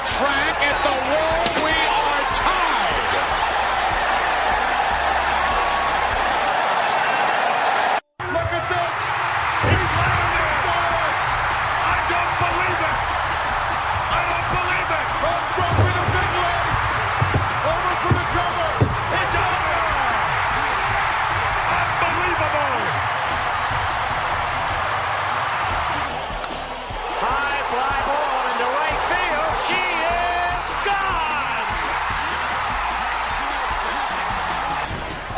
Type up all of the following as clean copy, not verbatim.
track at the Wall. We are tied. Look at this. He's landing forward. I don't believe it. I don't believe it. Armstrong with a big leg. Over for the cover. It's over. Unbelievable. High fly ball into right field. She is gone.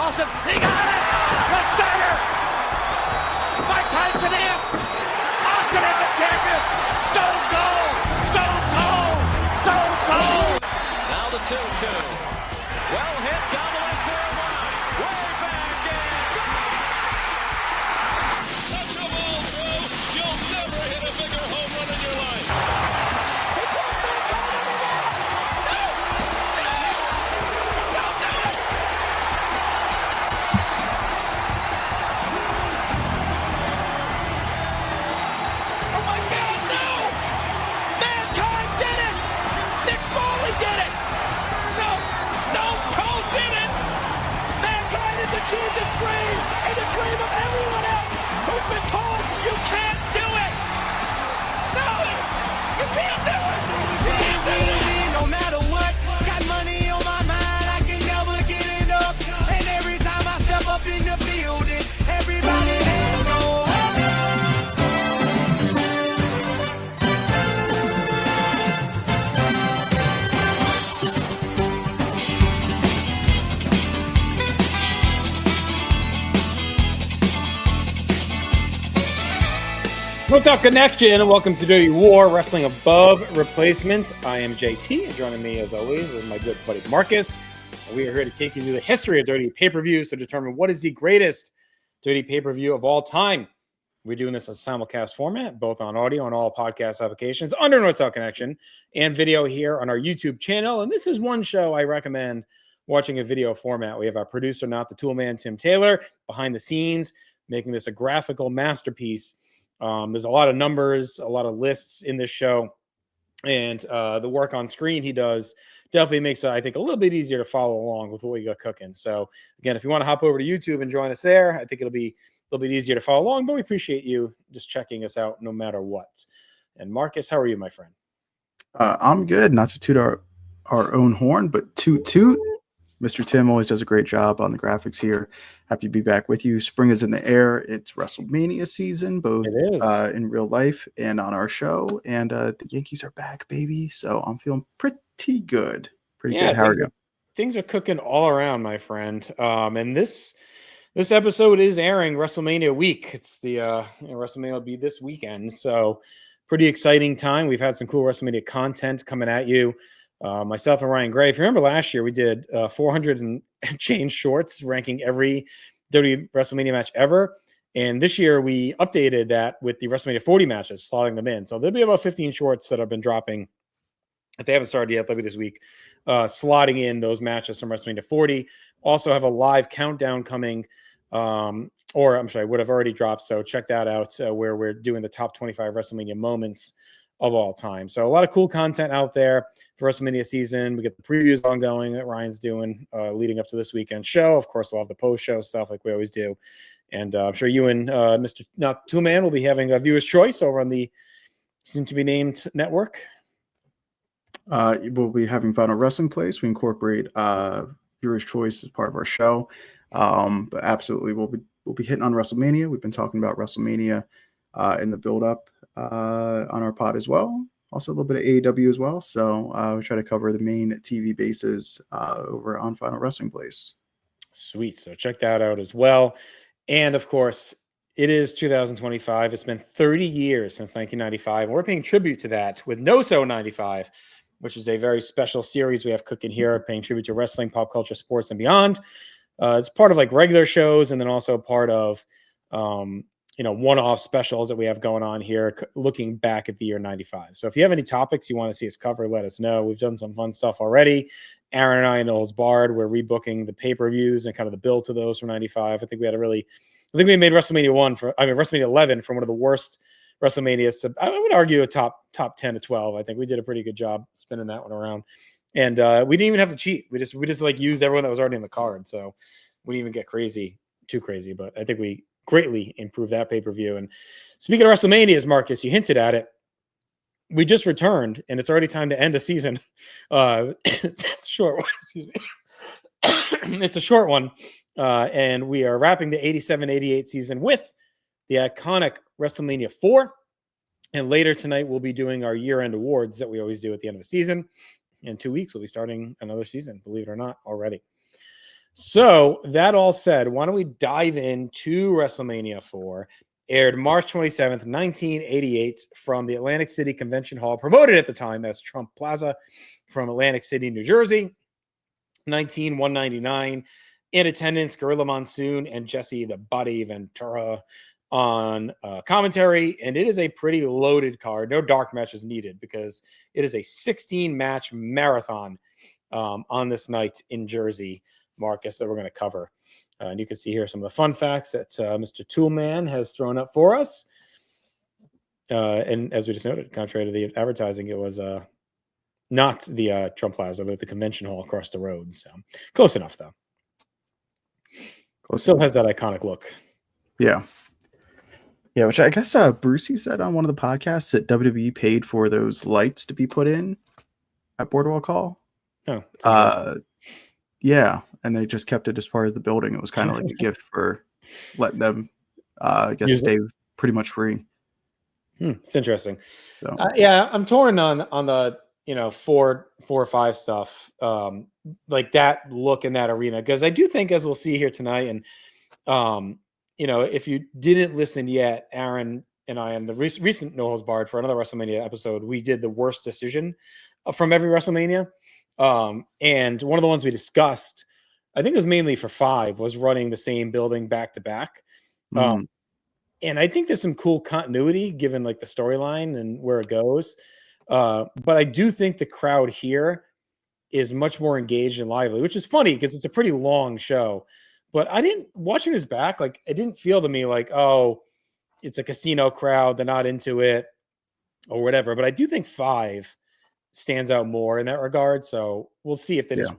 Awesome. He got it. The starter. Mike Tyson in. Austin is the champion. Stone Cold. Stone Cold. Stone Cold. Now the 2-2. Well hit down the left field line. Way back in. Touch a ball, Drew. You'll never hit a bigger home run in your life. Oh my God, no! Mankind did it! Nick Foley did it! No! Stone Cold did it! Mankind has achieved his dream and the dream of everyone else who's been told you can't do it! No! You can't do it! You can't do it! No matter what, got money on my mind, I can never get it up. And every time I step up in the building, everybody hands go up. What's up, Connection? And welcome to WWE WAR Wrestling Above Replacement. I am JT, and joining me, as always, is my good buddy Marcus. And we are here to take you through the history of WWE pay-per-views to determine what is the greatest WWE pay-per-view of all time. We're doing this as a simulcast format, both on audio and all podcast applications under North-South Connection, and video here on our YouTube channel. And this is one show I recommend watching a video format. We have our producer, not the tool man, Tim Taylor, behind the scenes, making this a graphical masterpiece. There's a lot of numbers, a lot of lists in this show, and the work on screen he does definitely makes it, I think, a little bit easier to follow along with what we got cooking. So again, if you want to hop over to YouTube and join us there, I think it'll be a little bit easier to follow along, but we appreciate you just checking us out no matter what. And Marcus, how are you, my friend? I'm good. Not to toot our own horn, but toot. Mr. Tim always does a great job on the graphics here. Happy to be back with you. Spring is in the air. It's WrestleMania season, both in real life and on our show. And the Yankees are back, baby. So I'm feeling pretty good. Pretty good. How are you? Things are cooking all around, my friend. And this episode is airing WrestleMania week. It's the WrestleMania will be this weekend. So pretty exciting time. We've had some cool WrestleMania content coming at you. Myself and Ryan Gray. If you remember last year, we did 400 and change shorts ranking every WWE WrestleMania match ever. And this year we updated that with the WrestleMania 40 matches, slotting them in. So there'll be about 15 shorts that have been dropping. If they haven't started yet, they'll be this week, slotting in those matches from WrestleMania 40. Also have a live countdown coming, or I'm sorry, would have already dropped. So check that out, where we're doing the top 25 WrestleMania moments of all time. So a lot of cool content out there for WrestleMania season. We get the previews ongoing that Ryan's doing leading up to this weekend show. Of course, we'll have the post-show stuff like we always do. And I'm sure you and Mr. Not Two Man will be having a viewer's choice over on the soon-to-be-named network. We'll be having Final Wrestling Place. We incorporate viewer's choice as part of our show. But absolutely, we'll be hitting on WrestleMania. We've been talking about WrestleMania in the build-up on our pod as well. Also a little bit of AEW as well. So we try to cover the main TV bases over on Final Wrestling Place. Sweet. So check that out as well. And of course, it is 2025. It's been 30 years since 1995. And we're paying tribute to that with No So 95, which is a very special series we have cooking here, paying tribute to wrestling, pop culture, sports, and beyond. It's part of like regular shows, and then also part of one-off specials that we have going on here, looking back at the year 95. So if you have any topics you want to see us cover, let us know. We've done some fun stuff already. Aaron and I, Knowles Bard, we're rebooking the pay-per-views and kind of the build to those from 95. I think we made WrestleMania 11 from one of the worst WrestleMania to, I would argue, a top 10 to 12. I think we did a pretty good job spinning that one around. And we didn't even have to cheat. We just like used everyone that was already in the card. So we didn't even get too crazy. But I think we greatly improved that pay-per-view. And speaking of WrestleManias, Marcus, you hinted at it. We just returned, and it's already time to end a season. It's a short one. Excuse me. It's a short one. And we are wrapping the 87-88 season with the iconic WrestleMania 4. And later tonight, we'll be doing our year-end awards that we always do at the end of a season. In 2 weeks, we'll be starting another season, believe it or not, already. So that all said, why don't we dive into WrestleMania 4? Aired March 27th, 1988 from the Atlantic City Convention Hall, promoted at the time as Trump Plaza from Atlantic City, New Jersey. 199 in attendance, Gorilla Monsoon and Jesse the Body Ventura on commentary, and it is a pretty loaded card. No dark matches needed because it is a 16-match marathon on this night in Jersey, Marcus, that we're going to cover. And you can see here some of the fun facts that Mr. Toolman has thrown up for us. And as we just noted, contrary to the advertising, it was not the Trump Plaza, but the convention hall across the road. So close enough, though. Still has that iconic look. Yeah. Yeah, which I guess Brucey said on one of the podcasts that WWE paid for those lights to be put in at Boardwalk Hall. Oh, yeah, and they just kept it as part of the building. It was kind of like a gift for letting them, I guess, stay pretty much free. It's interesting. So. Yeah, I'm torn on the 4 or 5 stuff, like that look in that arena, because I do think, as we'll see here tonight, and if you didn't listen yet, Aaron and I, in the recent No Holds Barred for another WrestleMania episode, we did the worst decision from every WrestleMania. And one of the ones we discussed, I think it was mainly for 5, was running the same building back to back. And I think there's some cool continuity given like the storyline and where it goes. But I do think the crowd here is much more engaged and lively, which is funny because it's a pretty long show. But watching this back, like, it didn't feel to me like, oh, it's a casino crowd, they're not into it or whatever. But I do think 5 stands out more in that regard. So we'll see if it is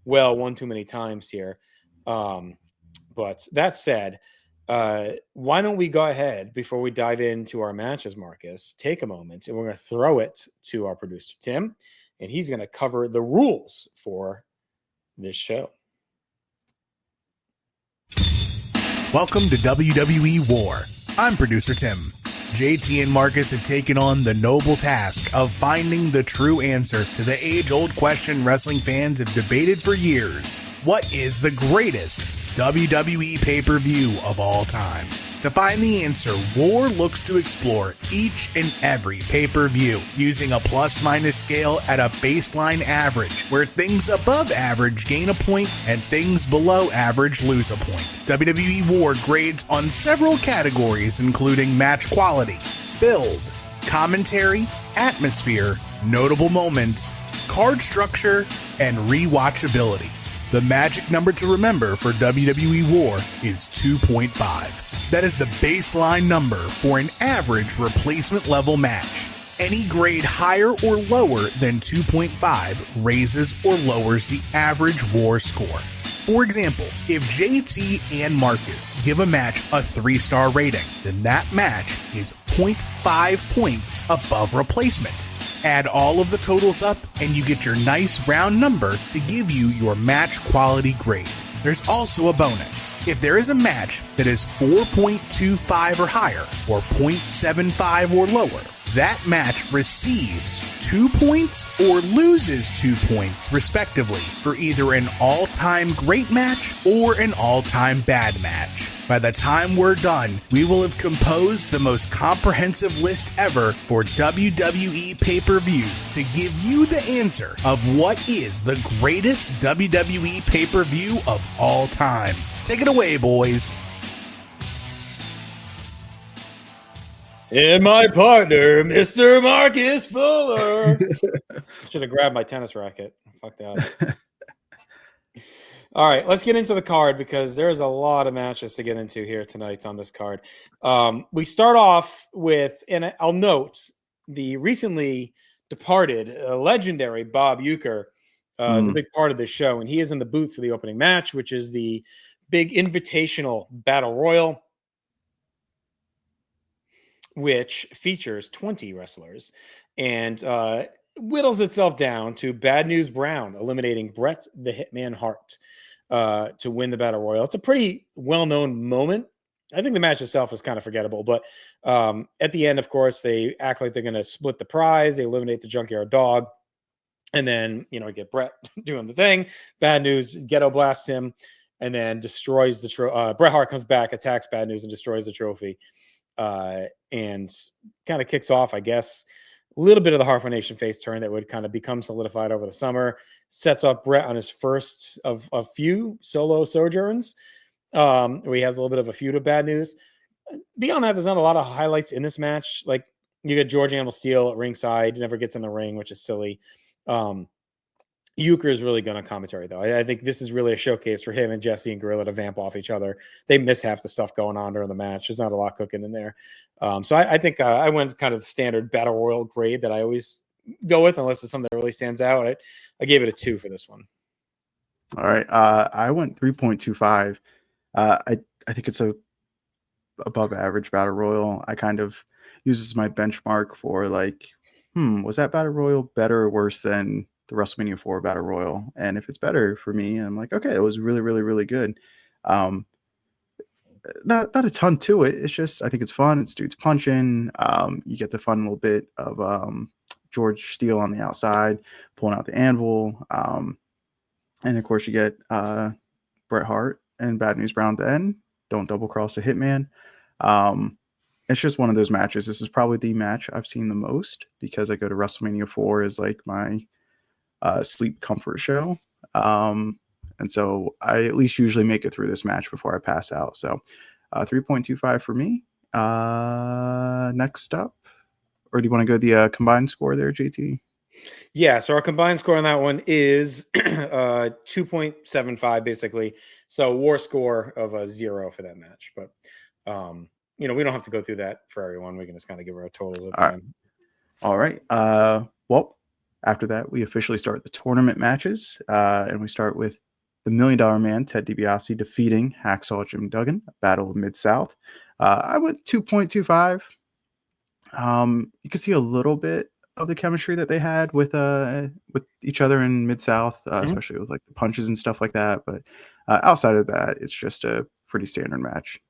one too many times here. But that said, why don't we go ahead before we dive into our matches, Marcus, take a moment and we're going to throw it to our producer, Tim, and he's going to cover the rules for this show. Welcome to WWE WAR. I'm producer Tim. JT and Marcus have taken on the noble task of finding the true answer to the age-old question wrestling fans have debated for years. What is the greatest WWE pay-per-view of all time? To find the answer, WAR looks to explore each and every pay-per-view using a plus-minus scale at a baseline average, where things above average gain a point and things below average lose a point. WWE WAR grades on several categories, including match quality, build, commentary, atmosphere, notable moments, card structure, and rewatchability. The magic number to remember for WWE WAR is 2.5. That is the baseline number for an average replacement level match. Any grade higher or lower than 2.5 raises or lowers the average WAR score. For example, if JT and Marcus give a match a 3-star rating, then that match is 0.5 points above replacement. Add all of the totals up and you get your nice round number to give you your match quality grade. There's also a bonus. If there is a match that is 4.25 or higher, or 0.75 or lower, that match receives 2 points or loses 2 points, respectively, for either an all-time great match or an all-time bad match. By the time we're done, we will have composed the most comprehensive list ever for WWE pay-per-views to give you the answer of what is the greatest WWE pay-per-view of all time. Take it away, boys. And my partner, Mr. Marcus Fuller. Should have grabbed my tennis racket. Fuck that. All right, let's get into the card because there's a lot of matches to get into here tonight on this card. We start off with, and I'll note, the recently departed legendary Bob Uecker is a big part of this show, and he is in the booth for the opening match, which is the big invitational battle royal, which features 20 wrestlers and whittles itself down to Bad News Brown eliminating Bret the Hitman Hart to win the battle royal. It's a pretty well-known moment. I think the match itself is kind of forgettable, but at the end, of course, they act like they're going to split the prize. They eliminate the Junkyard Dog, and then get Bret doing the thing. Bad News ghetto blasts him, and then destroys the trophy. Bret Hart comes back, attacks Bad News, and destroys the trophy, and kind of kicks off, I guess, a little bit of the Hardcore Nation face turn that would kind of become solidified over the summer. Sets off Bret on his first of a few solo sojourns, where he has a little bit of a feud with Bad News. Beyond that, there's not a lot of highlights in this match. Like, you get George Animal Steel at ringside. He never gets in the ring, which is silly. Uecker is really good on commentary, though. I think this is really a showcase for him and Jesse and Gorilla to vamp off each other. They miss half the stuff going on during the match. There's not a lot cooking in there. So I think I went kind of the standard battle royal grade that I always go with, unless it's something that really stands out. I gave it a 2 for this one. All right. I went 3.25. I think it's a above average battle royal. I kind of use this as my benchmark for like, was that battle royal better or worse than the WrestleMania IV battle royal? And if it's better for me, I'm like, okay, it was really, really, really good. Not a ton to it. It's just, I think it's fun. It's dudes punching. You get the fun little bit of George Steele on the outside pulling out the anvil. And of course you get Bret Hart and Bad News Brown at the end. Don't double cross the Hitman. It's just one of those matches. This is probably the match I've seen the most because I go to WrestleMania IV as like my sleep comfort show. And so I at least usually make it through this match before I pass out. So 3.25 for me. Next up, or do you want to go the combined score there, JT? Yeah, so our combined score on that one is 2.75 basically. So WAR score of a 0 for that match. But we don't have to go through that for everyone. We can just kind of give her a total. All right. Well, after that, we officially start the tournament matches, and we start with the $1 Million Man, Ted DiBiase, defeating Hacksaw Jim Duggan, a battle of Mid-South. I went 2.25. You can see a little bit of the chemistry that they had with each other in Mid-South, especially with like the punches and stuff like that. But outside of that, it's just a pretty standard match.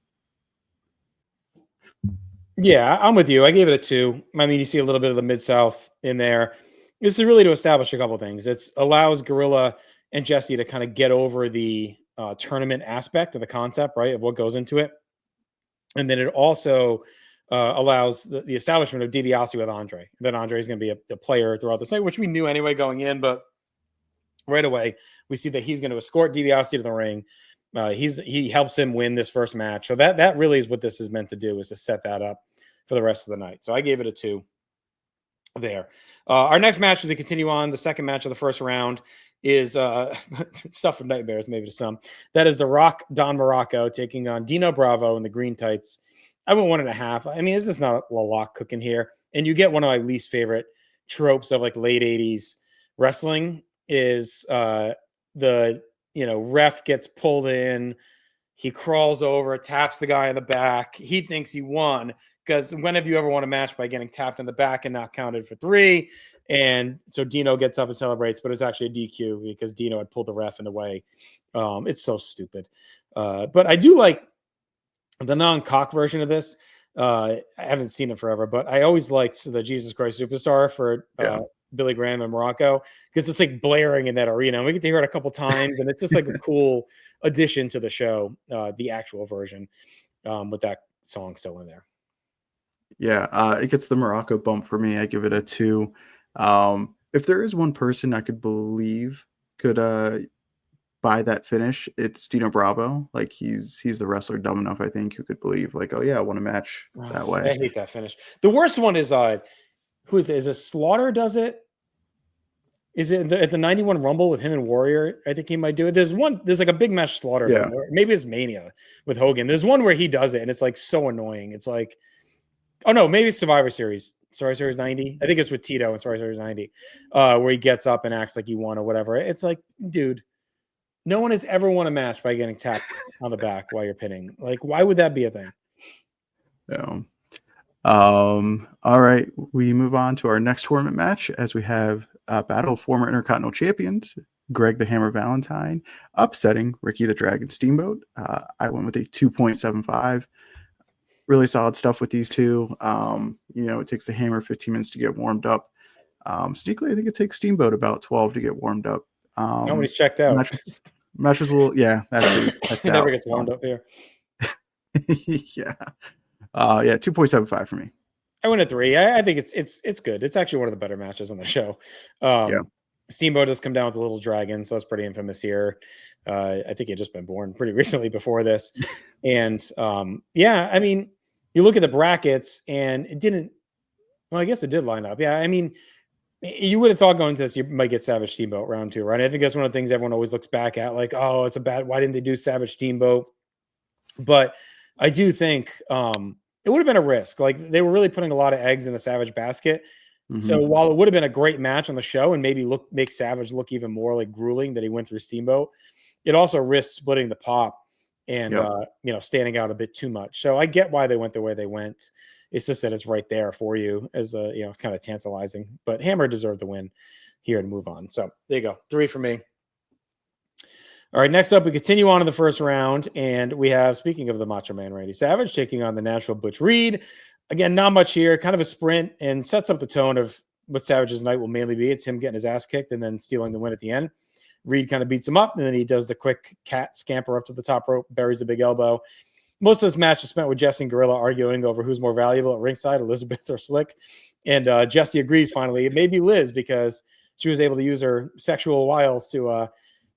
Yeah, I'm with you. I gave it a 2. I mean, you see a little bit of the Mid-South in there. This is really to establish a couple things. It allows Gorilla and Jesse to kind of get over the tournament aspect of the concept, right, of what goes into it. And then it also allows the establishment of DiBiase with Andre. That Andre is going to be a player throughout the night, which we knew anyway going in. But right away, we see that he's going to escort DiBiase to the ring. He helps him win this first match. So that really is what this is meant to do, is to set that up for the rest of the night. So I gave it a 2 there. Our next match, as we continue on, the second match of the first round is stuff from nightmares, maybe to some. That is The Rock, Don Morocco, taking on Dino Bravo in the green tights. I went 1.5. I mean, this is not a lot cooking here. And you get one of my least favorite tropes of like late 80s wrestling is the ref gets pulled in, he crawls over, taps the guy in the back. He thinks he won, because when have you ever won a match by getting tapped in the back and not counted for 3? And so Dino gets up and celebrates, but it's actually a DQ because Dino had pulled the ref in the way. It's so stupid. But I do like the non-cock version of this. I haven't seen it forever, but I always liked the Jesus Christ Superstar for Billy Graham and Morocco, because it's like blaring in that arena. And we get to hear it a couple times, and it's just like a cool addition to the show, the actual version, with that song still in there. Yeah, it gets the Morocco bump for me. I give it a 2. If there is one person I could believe could buy that finish, it's Dino Bravo. Like he's the wrestler dumb enough, I think, who could believe like, oh yeah, I won a match that way. I hate that finish. The worst one is who is it? Is it Slaughter does it? Is it at the 91 Rumble with him and Warrior? I think he might do it. There's like a big match Slaughter. Yeah. Maybe it's Mania with Hogan. There's one where he does it and it's like so annoying. It's like, oh no, maybe it's Survivor Series 90. I think it's with Tito and Survivor Series 90, where he gets up and acts like he won or whatever. It's like, dude, no one has ever won a match by getting tapped on the back while you're pinning. Like, why would that be a thing? Yeah. All right, we move on to our next tournament match as we have a battle of former Intercontinental Champions, Greg the Hammer Valentine, upsetting Ricky the Dragon Steamboat. I went with a 2.75. Really solid stuff with these two. It takes the Hammer 15 minutes to get warmed up. Sneakily, I think it takes Steamboat about 12 to get warmed up. Nobody's checked out. Match was a little, yeah. He never gets warmed up here. Yeah. 2.75 for me. I went at 3. I think it's good. It's actually one of the better matches on the show. Steamboat does come down with a little dragon, so that's pretty infamous here. I think he had just been born pretty recently before this. And I mean, you look at the brackets and it didn't, well, I guess it did line up. Yeah, I mean, you would have thought going into this, you might get Savage Steamboat round 2, right? I think that's one of the things everyone always looks back at, like, oh, why didn't they do Savage Steamboat? But I do think it would have been a risk. Like, they were really putting a lot of eggs in the Savage basket. Mm-hmm. So while it would have been a great match on the show and maybe make Savage look even more like grueling that he went through Steamboat, it also risks splitting the pop and standing out a bit too much. So I get why they went the way they went. It's just that it's right there for you as kind of tantalizing. But Hammer deserved the win here to move on. So there you go. 3 for me. All right, next up, we continue on in the first round, and we have, speaking of the Macho Man, Randy Savage, taking on the natural Butch Reed. Again, not much here, kind of a sprint, and sets up the tone of what Savage's night will mainly be. It's him getting his ass kicked and then stealing the win at the end. Reed kind of beats him up, and then he does the quick cat scamper up to the top rope, buries a big elbow. Most of this match is spent with Jesse and Gorilla arguing over who's more valuable at ringside, Elizabeth or Slick. And Jesse agrees finally. It may be Liz because she was able to use her sexual wiles to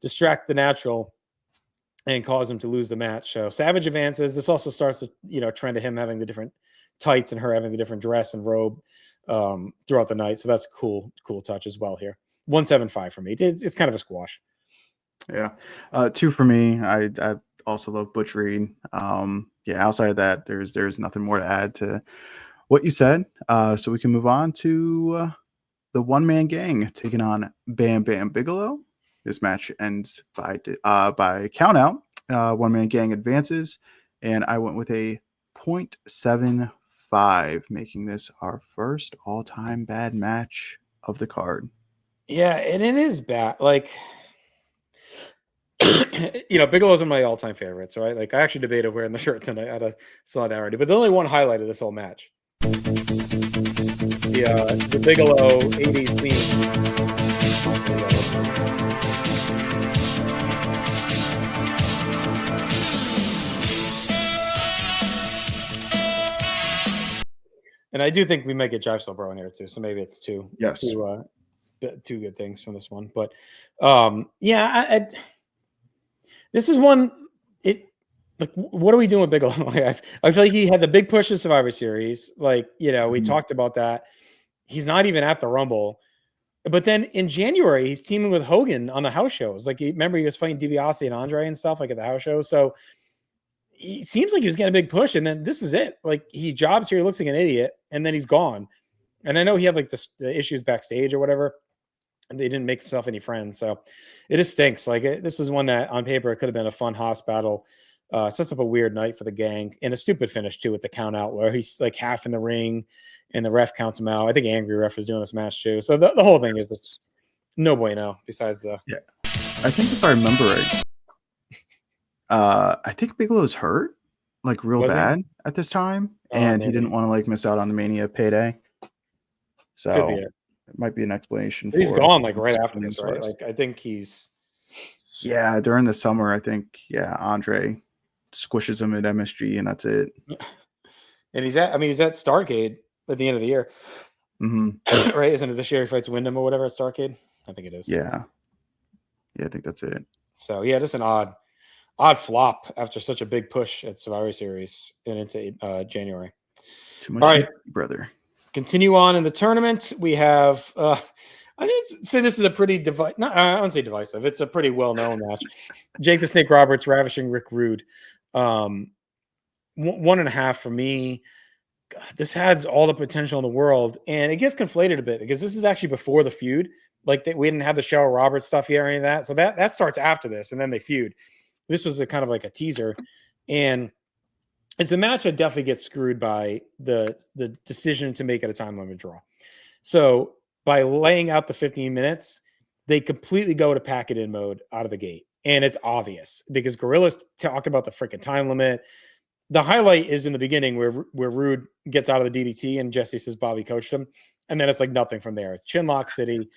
distract the natural and cause him to lose the match. So Savage advances. This also starts a trend of him having the different tights and her having the different dress and robe throughout the night. So that's a cool touch as well here. 175 for me. It's kind of a squash. Yeah. 2 for me. I also love Butch Reed. Outside of that, there's nothing more to add to what you said. So we can move on to the one-man gang taking on Bam Bam Bigelow. This match ends by count out. One-man gang advances, and I went with a 0.75, making this our first all-time bad match of the card. Yeah, and it is bad. Like, Bigelow's one of my all-time favorites, right? Like, I actually debated wearing the shirt tonight out of solidarity, but the only one highlight of this whole match, the Bigelow 80s theme. And I do think we might get Jive Soul Bro in here too, so maybe it's two good things from this one. But this is one. What are we doing with Bigelow? I feel like he had the big push in Survivor Series. We talked about that. He's not even at the Rumble. But then in January, he's teaming with Hogan on the house shows. Remember he was fighting DiBiase and Andre and stuff at the house show. So he seems like he was getting a big push, and then this is it. He jobs here, he looks like an idiot, and then he's gone. And I know he had the issues backstage or whatever, and they didn't make himself any friends. So it just stinks. This is one that on paper it could have been a fun house battle. Sets up a weird night for the gang, and a stupid finish too with the count out where he's half in the ring, and the ref counts him out. I think Angry Ref was doing this match too. So the whole thing is this no bueno. Besides I think if I remember right. I think Bigelow's hurt, real bad at this time, and he didn't want to miss out on the Mania payday. So it might be an explanation. He's gone right after this, right? I think he's during the summer. I think Andre squishes him at MSG, and that's it. And he's at Starrcade at the end of the year, right? Isn't it this year he fights Wyndham or whatever at Starrcade? I think it is. Yeah, I think that's it. So just an odd flop after such a big push at Survivor Series and into January. Too much, all right, brother. Continue on in the tournament. We have, I say this is a pretty I don't say divisive. It's a pretty well-known match. Jake the Snake Roberts ravishing Rick Rude. 1.5 for me. God, this has all the potential in the world, and it gets conflated a bit because this is actually before the feud. Like we didn't have the Cheryl Roberts stuff yet or any of that, so that starts after this, and then they feud. This was a kind of like a teaser, and it's a match that definitely gets screwed by the decision to make it a time limit draw. So by laying out the 15 minutes, they completely go to pack it in mode out of the gate. And it's obvious because Gorilla's talk about the freaking time limit. The highlight is in the beginning where Rude gets out of the DDT and Jesse says Bobby coached him. And then it's like nothing from there. It's Chinlock City.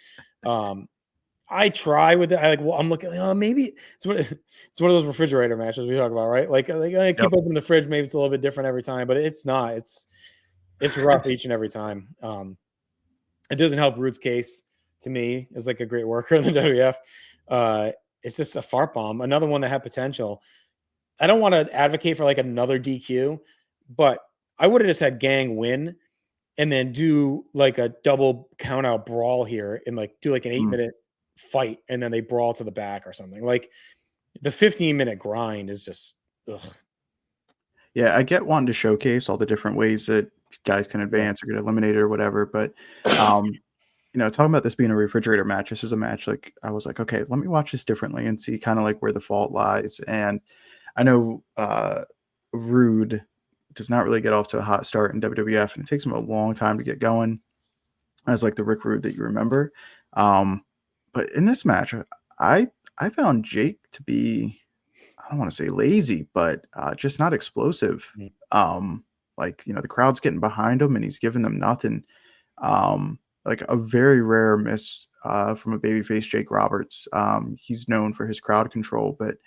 I try with it. I'm looking, maybe it's one of those refrigerator matches we talk about, right? Like I keep opening the fridge. Maybe it's a little bit different every time, but it's not. It's rough each and every time. It doesn't help Rude's case to me as like a great worker in the WWF. It's just a fart bomb. Another one that had potential. I don't want to advocate for like another DQ, but I would have just had Gang win and then do like a double count out brawl here and like do like an 8-minute fight and then they brawl to the back or something. Like the 15-minute grind is just ugh. Yeah, I get wanting to showcase all the different ways that guys can advance or get eliminated or whatever, but talking about this being a refrigerator match, this is a match like I was like, okay, let me watch this differently and see kind of like where the fault lies. And I know Rude does not really get off to a hot start in WWF, and it takes him a long time to get going as like the Rick Rude that you remember. But in this match, I found Jake to be, I don't want to say lazy, but just not explosive. The crowd's getting behind him and he's giving them nothing. Like a very rare miss from a babyface Jake Roberts. He's known for his crowd control, but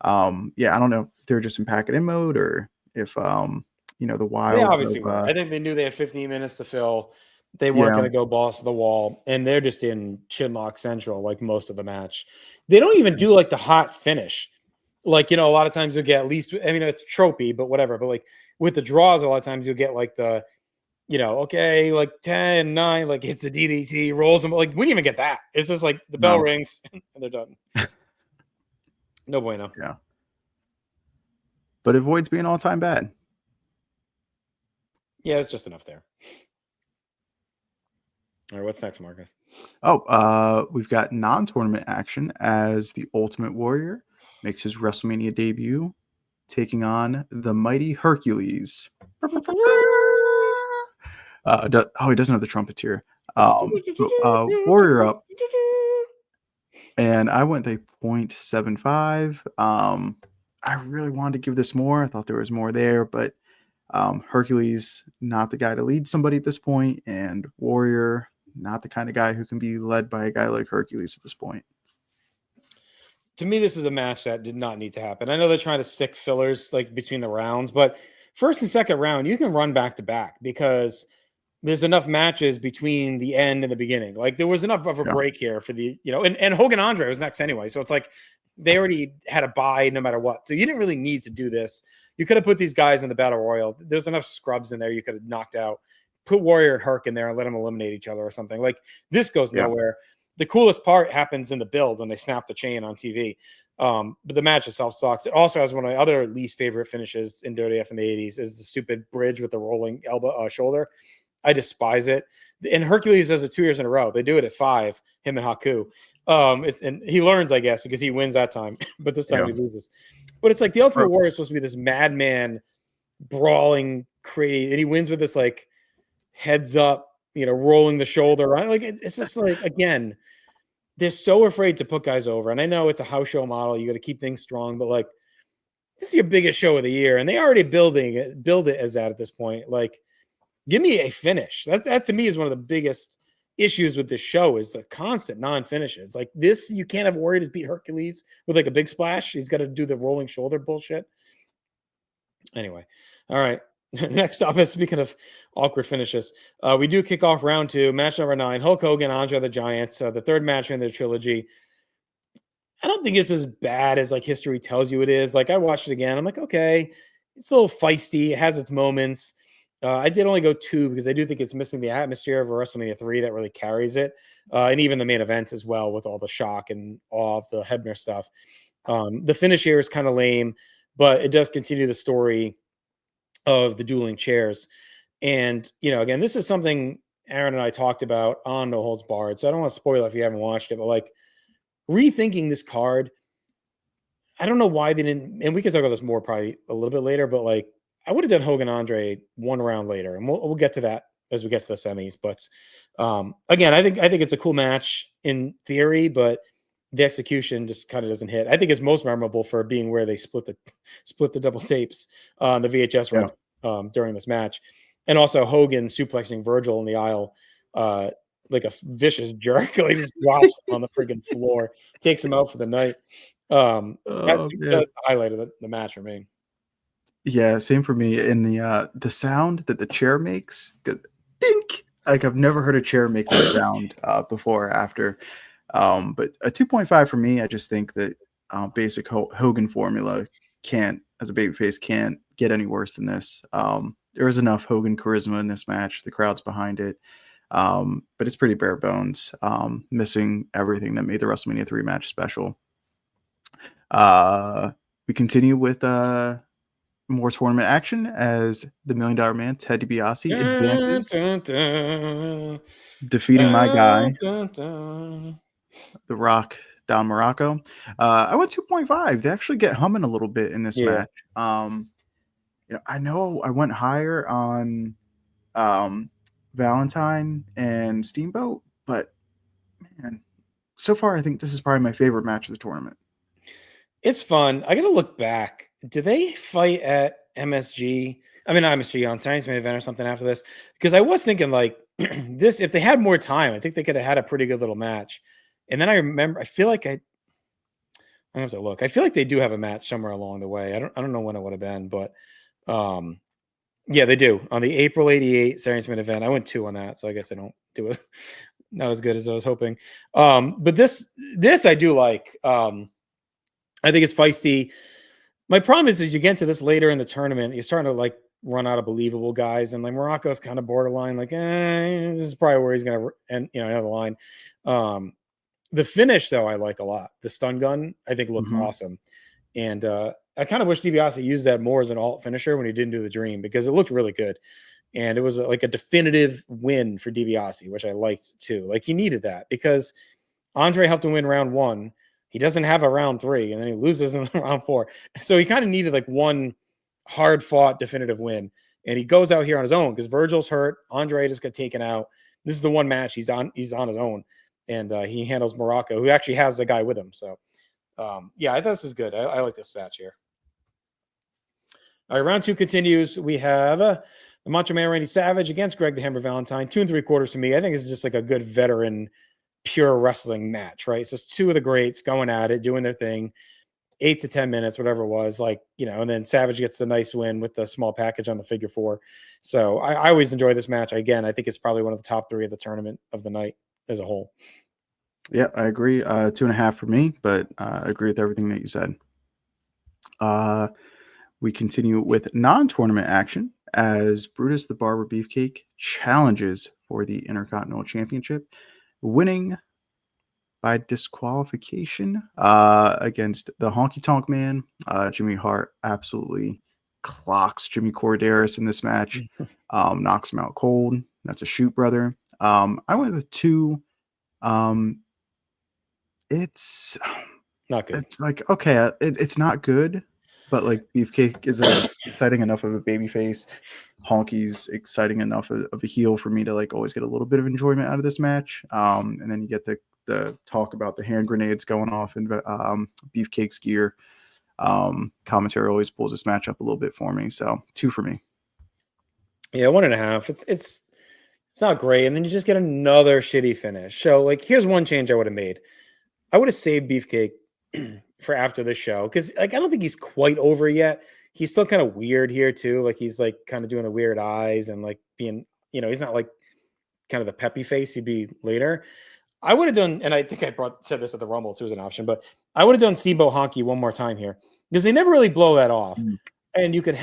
I don't know if they're just in pack-it-in mode or if the wilds. They obviously were. I think they knew they had 15 minutes to fill. They weren't going to go balls to the wall, and they're just in Chinlock Central like most of the match. They don't even do like the hot finish. Like, a lot of times you'll get at least, it's tropey, but whatever. But like with the draws, a lot of times you'll get like the, okay, like 10, 9, like hits the DDT, rolls them. Like we didn't even get that. It's just like the bell rings and they're done. No bueno. Yeah. But it avoids being all-time bad. Yeah, it's just enough there. All right, what's next, Marcus? We've got non-tournament action as the Ultimate Warrior makes his WrestleMania debut, taking on the mighty Hercules. He doesn't have the trumpets here. Warrior up. And I went a 0.75. I really wanted to give this more. I thought there was more there, but Hercules, not the guy to lead somebody at this point, and Warrior, not the kind of guy who can be led by a guy like Hercules at this point. To me, this is a match that did not need to happen. I know they're trying to stick fillers like between the rounds, but first and second round, you can run back to back because there's enough matches between the end and the beginning. Like there was enough of a break here for the, and Hogan Andre was next anyway. So it's like they already had a bye no matter what. So you didn't really need to do this. You could have put these guys in the Battle Royal. There's enough scrubs in there you could have knocked out. Put Warrior and Herc in there and let them eliminate each other or something. Like this goes nowhere. The coolest part happens in the build when they snap the chain on TV. But the match itself sucks. It also has one of my other least favorite finishes in WWF in the 80s is the stupid bridge with the rolling shoulder. I despise it. And Hercules does it 2 years in a row. They do it at 5, him and Haku. And he learns, I guess, because he wins that time. But this time he loses. But it's like the Ultimate Warrior is supposed to be this madman, brawling, crazy. And he wins with this like heads up, rolling the shoulder. Right? Like it's just like, again, they're so afraid to put guys over. And I know it's a house show model. You got to keep things strong. But like, this is your biggest show of the year. And they already build it as that at this point. Like, give me a finish. That to me is one of the biggest issues with this show is the constant non-finishes. Like this, you can't have Warrior to beat Hercules with like a big splash. He's got to do the rolling shoulder bullshit. Anyway, all right. Next up, speaking of awkward finishes, we do kick off round 2, match number 9. Hulk Hogan, Andre the Giant, the third match in their trilogy. I don't think it's as bad as like history tells you it is. Like I watched it again. I'm like, okay, it's a little feisty. It has its moments. I did only go 2 because I do think it's missing the atmosphere of a WrestleMania 3 that really carries it, and even the main events as well with all the shock and all of the Hebner stuff. The finish here is kind of lame, but it does continue the story of the dueling chairs. And, again, this is something Aaron and I talked about on No Holds Barred, so I don't want to spoil it if you haven't watched it, but like rethinking this card, I don't know why they didn't, and we can talk about this more probably a little bit later, but like I would have done Hogan Andre one round later, and we'll get to that as we get to the semis. But again, I think it's a cool match in theory, but the execution just kind of doesn't hit. I think it's most memorable for being where they split the double tapes on the VHS runs during this match, and also Hogan suplexing Virgil in the aisle like a vicious jerk. Like just drops him on the freaking floor, takes him out for the night. That's the highlight of the match for me. Yeah, same for me. And the sound that the chair makes, dink. Like I've never heard a chair make that sound before or after. But a 2.5 for me. I just think that basic Hogan formula as a babyface, can't get any worse than this. There is enough Hogan charisma in this match. The crowd's behind it. But it's pretty bare bones, missing everything that made the WrestleMania 3 match special. We continue with more tournament action as the $1 Million Man, Ted DiBiase, advances, defeating my guy, The Rock, Don Morocco. I went 2.5. They actually get humming a little bit in this match. I know I went higher on Valentine and Steamboat, but man, so far I think this is probably my favorite match of the tournament. It's fun. I got to look back. Do they fight at MSG? I mean, not MSG, on Saturday's main event or something after this? Because I was thinking like this, if they had more time, I think they could have had a pretty good little match. And then I feel like I have to look. I feel like they do have a match somewhere along the way. I don't know when it would have been, but yeah, they do. On the April 88 Saturday's main event, I went 2 on that, so I guess I don't do it not as good as I was hoping. But this I do like. I think it's feisty. My problem is you get into this later in the tournament, you're starting to like run out of believable guys, and like Morocco's kind of borderline. Like, this is probably where he's gonna end. Another line. The finish though, I like a lot. The stun gun, I think looks awesome, and I kind of wish DiBiase used that more as an alt finisher when he didn't do the Dream, because it looked really good, and it was like a definitive win for DiBiase, which I liked too. Like he needed that because Andre helped him win round 1. He doesn't have a round 3, and then he loses in round 4. So he kind of needed like one hard-fought definitive win. And he goes out here on his own because Virgil's hurt. Andre just got taken out. This is the one match he's on his own. And he handles Morocco, who actually has a guy with him. So, yeah, I thought this is good. I like this match here. All right, round 2 continues. We have the Macho Man Randy Savage against Greg the Hammer Valentine. 2 3/4 to me. I think it's just like a good veteran pure wrestling match, right? So it's 2 of the greats going at it, doing their thing, 8 to 10 minutes, whatever it was, like, and then Savage gets the nice win with the small package on the figure 4. So I always enjoy this match. Again, I think it's probably one of the top 3 of the tournament of the night as a whole. Yeah, I agree. 2.5 for me, but I agree with everything that you said. We continue with non-tournament action as Brutus the Barber Beefcake challenges for the Intercontinental Championship, winning by disqualification against the Honky Tonk Man. Jimmy Hart absolutely clocks Jimmy Corderas in this match, knocks him out cold. That's a shoot, brother. I went with 2. It's not good. It's like, okay, it's not good, but like Beefcake is exciting enough of a babyface. Honky's exciting enough of a heel for me to like always get a little bit of enjoyment out of this match. And then you get the talk about the hand grenades going off in Beefcake's gear. Commentary always pulls this match up a little bit for me. So 2 for me. Yeah, 1.5. It's not great. And then you just get another shitty finish. So like, here's one change I would have made. I would have saved Beefcake for after the show, because like I don't think he's quite over yet. He's still kind of weird here too. Like he's like kind of doing the weird eyes and like being, he's not like kind of the peppy face he'd be later. I would have done, and I think I said this at the Rumble too as an option, but I would have done Sibo Honky one more time here because they never really blow that off. And you could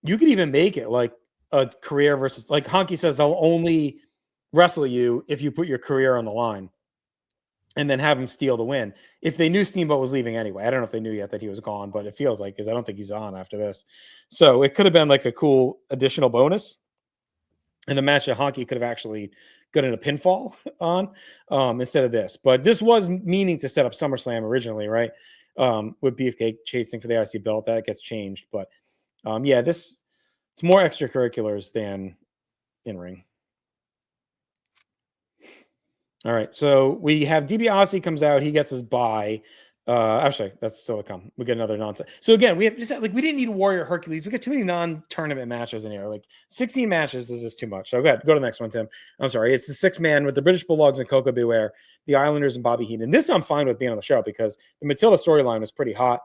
even make it like a career versus, like Honky says, I'll only wrestle you if you put your career on the line, and then have him steal the win. If they knew Steamboat was leaving anyway, I don't know if they knew yet that he was gone, but it feels like, because I don't think he's on after this. So it could have been like a cool additional bonus, and a match that Honky could have actually gotten a pinfall on instead of this. But this was meaning to set up SummerSlam originally, right? With Beefcake chasing for the IC belt. That gets changed. But yeah, it's more extracurriculars than in-ring. All right, so we have DiBiase comes out. He gets his bye. Actually, that's still to come. We get another nonsense. So again, we have just like, we didn't need Warrior Hercules. We got too many non-tournament matches in here. Like 16 matches is just too much. So go ahead, go to the next one, Tim. I'm sorry. It's the 6-man with the British Bulldogs and Coco Beware, the Islanders and Bobby Heenan. This I'm fine with being on the show because the Matilda storyline was pretty hot.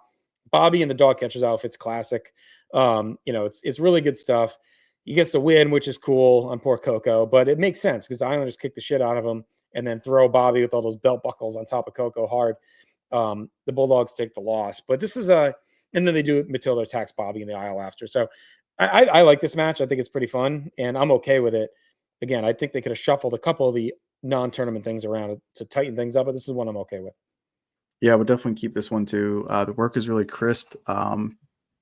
Bobby and the dog catcher's outfit's classic. It's really good stuff. He gets the win, which is cool on poor Coco, but it makes sense because the Islanders kick the shit out of him and then throw Bobby with all those belt buckles on top of Coco hard. The Bulldogs take the loss, but this is and then they do Matilda attacks Bobby in the aisle after. So I like this match. I think it's pretty fun and I'm okay with it. Again, I think they could have shuffled a couple of the non-tournament things around to tighten things up, but this is one I'm okay with. Yeah, I would definitely keep this one too. The work is really crisp.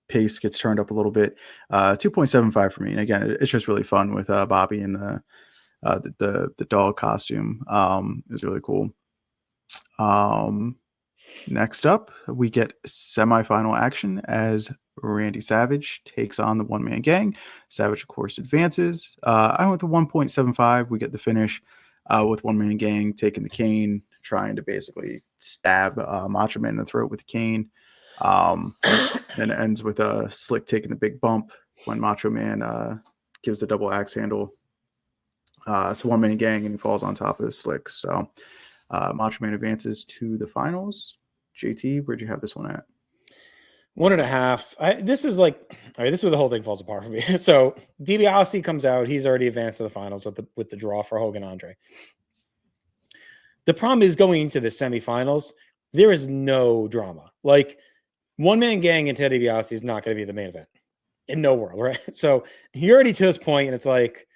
Pace gets turned up a little bit. 2.75 for me. And again, it's just really fun with Bobby in the dog costume. Is really cool. Next up, we get semifinal action as Randy Savage takes on the one-man gang. Savage, of course, advances. I went with 1.75. We get the finish with one-man gang taking the cane, trying to basically stab Macho Man in the throat with the cane. And it ends with Slick taking the big bump when Macho Man gives the double axe handle. It's a one-man gang, and he falls on top of Slick. So Macho Man advances to the finals. JT, where'd you have this one at? 1.5. This is like, all right, this is where the whole thing falls apart for me. So DiBiase comes out. He's already advanced to the finals with the draw for Hogan Andre. The problem is going into the semifinals, there is no drama. Like one-man gang and Ted DiBiase is not going to be the main event in no world, right? So you're already to this point, and it's like,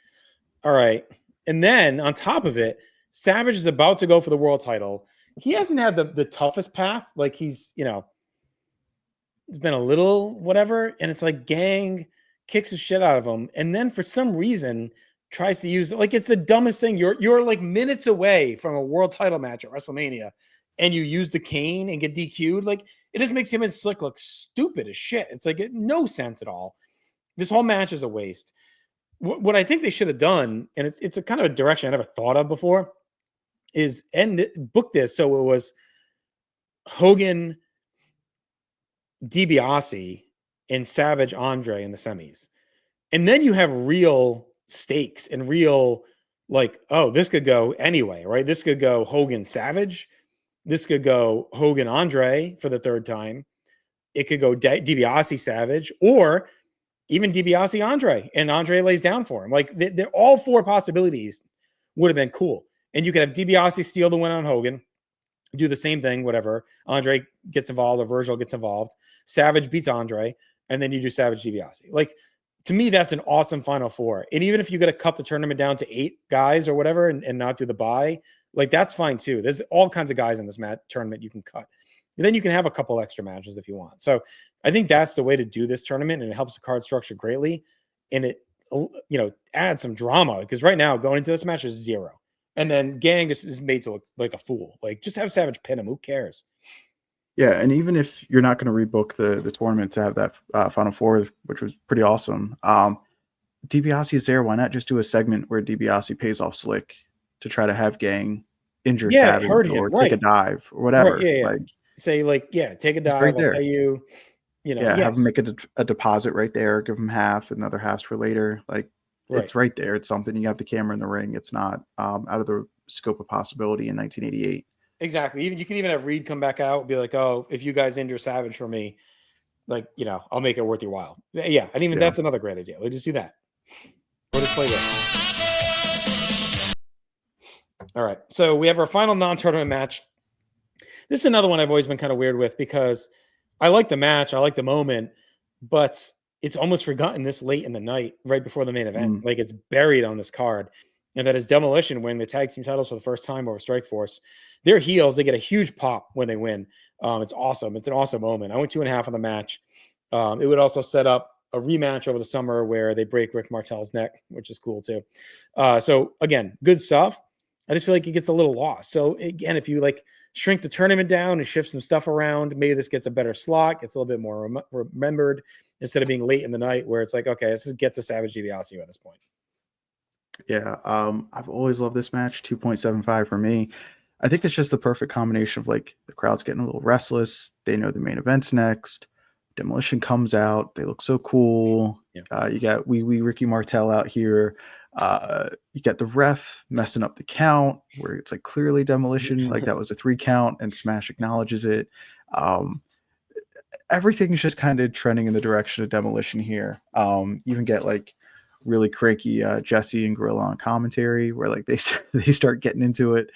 all right. And then on top of it, Savage is about to go for the world title. He hasn't had the toughest path. Like he's been a little whatever. And it's like gang kicks the shit out of him. And then for some reason tries to use it. Like it's the dumbest thing. You're like minutes away from a world title match at WrestleMania and you use the cane and get DQ'd. Like it just makes him and Slick look stupid as shit. It's like no sense at all. This whole match is a waste. What I think they should have done, and it's a kind of a direction I never thought of before, is book this so it was Hogan, DiBiase, and Savage Andre in the semis. And then you have real stakes and real, like, oh, this could go anyway, right? This could go Hogan Savage. This could go Hogan Andre for the third time. It could go DiBiase Savage, or even DiBiase Andre, and Andre lays down for him. Like they're all four possibilities would have been cool. And you could have DiBiase steal the win on Hogan, do the same thing, whatever. Andre gets involved or Virgil gets involved. Savage beats Andre, and then you do Savage DiBiase. Like, to me, that's an awesome Final Four. And even if you got to cut the tournament down to 8 guys or whatever and not do the bye, like that's fine too. There's all kinds of guys in this tournament you can cut. And then you can have a couple extra matches if you want. So I think that's the way to do this tournament, and it helps the card structure greatly. And it, adds some drama, because right now going into this match is 0. And then Gang is made to look like a fool. Like, just have Savage pin him. Who cares? Yeah, and even if you're not going to rebook the tournament to have that Final Four, which was pretty awesome, DiBiase is there. Why not just do a segment where DiBiase pays off Slick to try to have Gang injure Savage or take a dive or whatever? Right, yeah. Like, say, like, take a dive. Right there. I'll pay you, have him make a deposit right there. Give him half, another half for later. Like, it's right there. It's something. You have the camera in the ring. It's not out of the scope of possibility in 1988. Exactly. You can even have Reed come back out and be like, oh, if you guys injure Savage for me, like, I'll make it worth your while. Yeah. And even that's another great idea. Let's just do that. Or just play this. All right. So we have our final non-tournament match. This is another one I've always been kind of weird with, because I like the match. I like the moment, but it's almost forgotten this late in the night, right before the main event. Like it's buried on this card. And that is Demolition winning the tag team titles for the first time over Strikeforce. They're heels. They get a huge pop when they win. It's awesome. It's an awesome moment. I went 2.5 on the match. It would also set up a rematch over the summer where they break Rick Martel's neck, which is cool too. So again, good stuff. I just feel like it gets a little lost. So again, if you like shrink the tournament down and shift some stuff around, maybe this gets a better slot, gets a little bit more remembered instead of being late in the night where it's like, okay, this gets a Savage DiBiase at this point. Yeah, I've always loved this match. 2.75 for me. I think it's just the perfect combination of like the crowd's getting a little restless. They know the main event's next. Demolition comes out. They look so cool. Yeah. You got Wwe Ricky Martel out here. You got the ref messing up the count where it's like clearly Demolition, like that was a 3 count, and Smash acknowledges it. Everything's just kind of trending in the direction of Demolition here. You even get like really cranky Jesse and Gorilla on commentary where like they start getting into it.